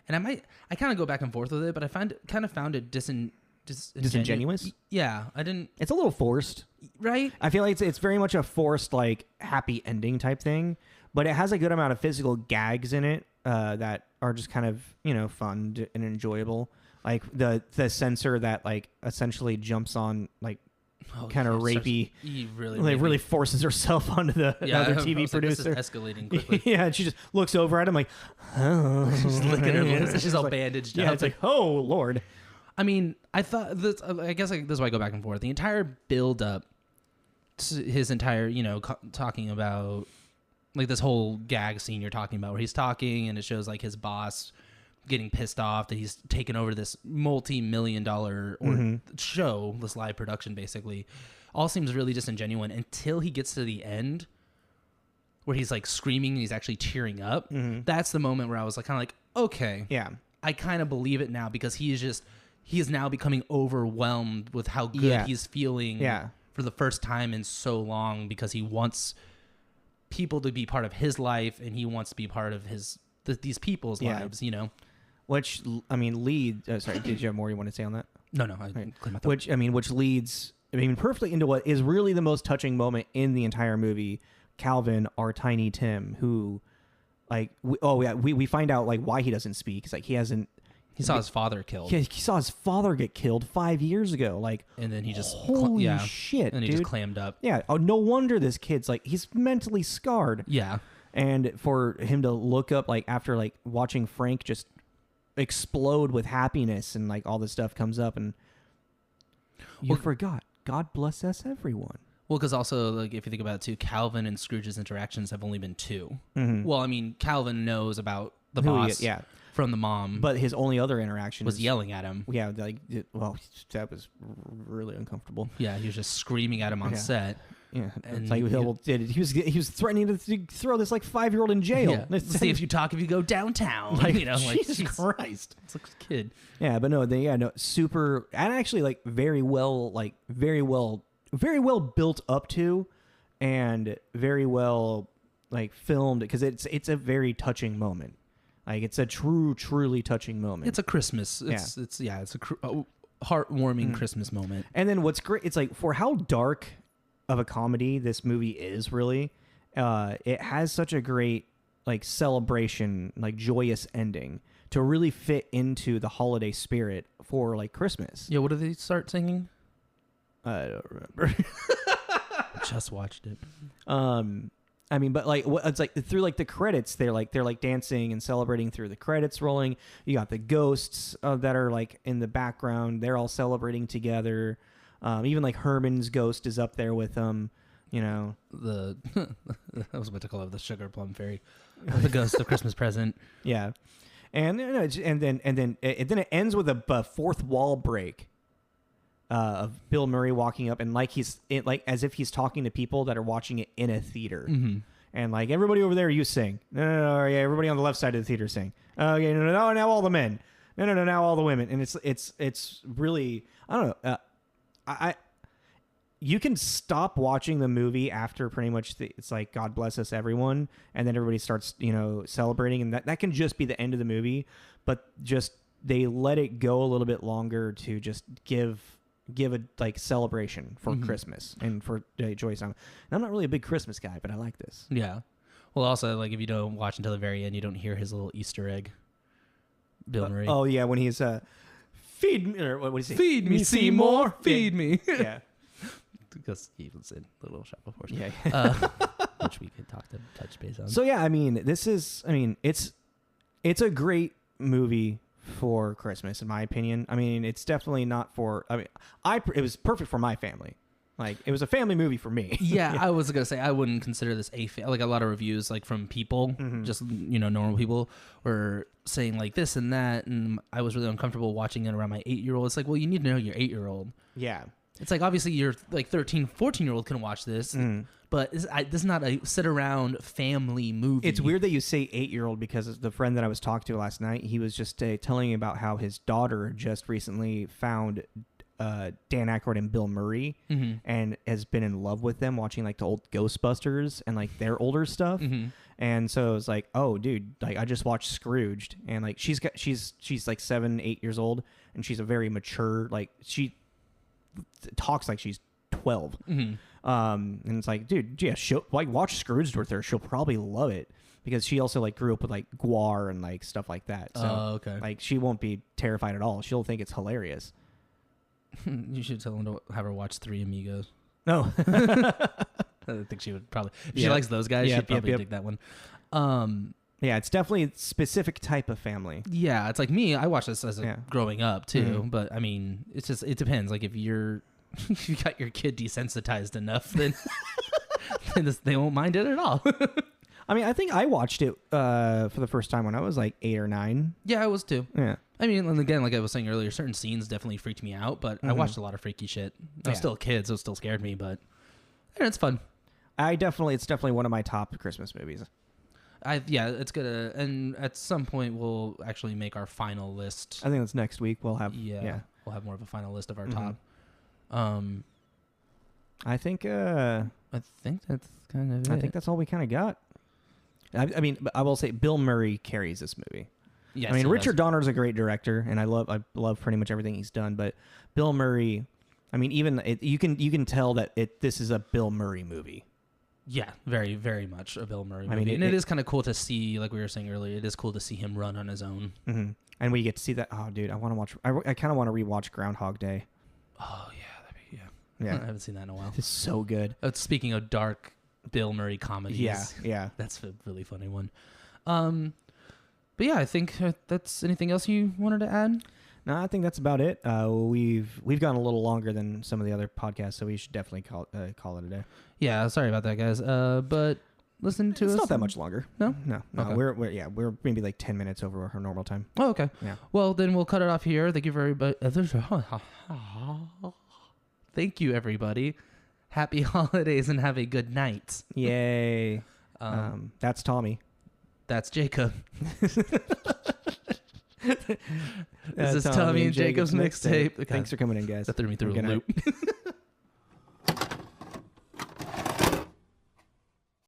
and I kind of go back and forth with it, but I kind of found it disingenuous. Yeah, I didn't. It's a little forced, right? I feel like it's very much a forced like happy ending type thing, but it has a good amount of physical gags in it that are just kind of fun and enjoyable. Like the censor that like essentially jumps on like kind of rapey. Really forces herself onto the other TV producer. This is escalating quickly. Yeah, and she just looks over at him like, oh. She's licking her lips. She's all bandaged up. Yeah, it's like, oh Lord. I mean, I thought this. I guess this is why I go back and forth. The entire build up to his entire, talking about like this whole gag scene you're talking about, where he's talking and it shows like his boss getting pissed off that he's taken over this multi-million-dollar show, this live production, basically, all seems really disingenuous until he gets to the end where he's like screaming and he's actually tearing up. That's the moment where I was like, kind of like, okay, yeah, I kind of believe it now, because he is now becoming overwhelmed with how good he's feeling for the first time in so long, because he wants people to be part of his life and he wants to be part of these people's lives, Which, I mean, sorry, did you have more you want to say on that? No, I cleared my throat. Which leads, perfectly into what is really the most touching moment in the entire movie. Calvin, our Tiny Tim, who, like, we find out, like, why he doesn't speak. It's like he saw his father killed. He saw his father get killed 5 years ago. Like, and then he just, holy shit, and he just clammed up. Yeah. Oh, no wonder this kid's, like, he's mentally scarred. Yeah. And for him to look up, like, after, like, watching Frank just explode with happiness and like all this stuff comes up and you forgot, God bless us everyone. Well, because also, like, if you think about it too, Calvin and Scrooge's interactions have only been two. Mm-hmm. Well, I mean, Calvin knows about the Who he boss is, yeah. from the mom, But his only other interaction was is, yelling at him. Yeah, like, that was really uncomfortable. Yeah, he was just screaming at him on set. Yeah, And it's like he was threatening to throw this like 5-year-old in jail. Yeah. Let's see if you talk if you go downtown. Like, you know, like Jesus Christ, it's like a kid. Yeah, but no, super, and actually like very well built up to, and very well like filmed, because it's a very touching moment. Like, it's a truly touching moment. It's a Christmas. It's a heartwarming Christmas moment. And then what's great, it's like, for how dark of a comedy this movie is, really, it has such a great like celebration, like joyous ending to really fit into the holiday spirit for like Christmas. Yeah, what did they start singing? I don't remember. Just watched it. I mean, but like, it's like through like the credits, they're like dancing and celebrating through the credits rolling. You got the ghosts that are like in the background; they're all celebrating together. Even like Herman's ghost is up there with them. You know, I was about to call it the Sugar Plum Fairy, the ghost of Christmas Present. Yeah, and then it ends with a fourth wall break. Of Bill Murray walking up and like like as if he's talking to people that are watching it in a theater, and like, everybody over there, you sing. No, yeah, everybody on the left side of the theater sing. Okay, no, now all the men. No, now all the women. And it's really, I don't know. You can stop watching the movie after pretty much it's like God bless us everyone, and then everybody starts celebrating, and that can just be the end of the movie. But just they let it go a little bit longer to just give a like celebration for Christmas and for joyous time. And I'm not really a big Christmas guy, but I like this. Yeah. Well, also, like, if you don't watch until the very end, you don't hear his little Easter egg. Bill Murray. Oh yeah, when he's feed me, or what do you say? Feed me, Seymour. Feed me. Yeah. Because he was in the Little Shop of Horrors. Yeah. Which we could touch base on. So yeah, I mean, it's a great movie for Christmas, in my opinion. I mean, it's definitely not for. I mean, it was perfect for my family. Like, it was a family movie for me. Yeah, I was gonna say I wouldn't consider this like a lot of reviews, like from people, just normal people, were saying like this and that, and I was really uncomfortable watching it around my 8-year-old. It's like, well, you need to know your 8-year-old. Yeah. It's like, obviously your like 13, 14-year-old can watch this, but this is not a sit around family movie. It's weird that you say 8-year-old, because the friend that I was talking to last night, he was just telling me about how his daughter just recently found Dan Aykroyd and Bill Murray, and has been in love with them, watching like the old Ghostbusters and like their older stuff. And so it was like, oh, dude, like, I just watched Scrooged, and like she's like 7, 8 years old, and she's a very mature, like, she talks like she's 12. And it's like, dude, yeah, she'll like watch Scrooged with her. She'll probably love it, because she also like grew up with like Guar and like stuff like that. So okay. like, she won't be terrified at all. She'll think it's hilarious. You should tell him to have her watch Three Amigos. No. I think she would probably, if she likes those guys, she'd probably dig that one. Yeah, it's definitely a specific type of family. Yeah, it's like me. I watched this as growing up too, but I mean, it depends. Like, if you got your kid desensitized enough, then they won't mind it at all. I mean, I think I watched it for the first time when I was like 8 or 9. Yeah, I was too. Yeah. I mean, and again, like I was saying earlier, certain scenes definitely freaked me out, but I watched a lot of freaky shit. I was still a kid, so it still scared me, but it's fun. It's definitely one of my top Christmas movies. It's good. And at some point, we'll actually make our final list. I think that's next week. We'll have we'll have more of a final list of our top. I think that's kind of it. I think that's all we kind of got. I mean, I will say Bill Murray carries this movie. Yes, I mean, Richard Donner's a great director, and I love pretty much everything he's done. But Bill Murray, I mean, you can tell that this is a Bill Murray movie. Yeah, very, very much a Bill Murray movie. I mean, it is kind of cool to see, like we were saying earlier, it is cool to see him run on his own. And we get to see that. Oh, dude, I want to watch. I kind of want to rewatch Groundhog Day. Oh yeah, I haven't seen that in a while. It's so good. Speaking of dark Bill Murray comedies, yeah, that's a really funny one. But yeah, I think that's anything else you wanted to add? No, I think that's about it. We've gone a little longer than some of the other podcasts, so we should definitely call it a day. Yeah, sorry about that, guys. But listen to us. It's not that much longer. No? No. Okay. We're maybe like 10 minutes over our normal time. Oh, okay. Yeah. Well, then we'll cut it off here. Thank you very much. Thank you, everybody. Happy holidays and have a good night. Yay. That's Tommy. That's Jacob. This is Tommy and Jacob's mixtape. Thanks for coming in, guys. That threw me through a loop.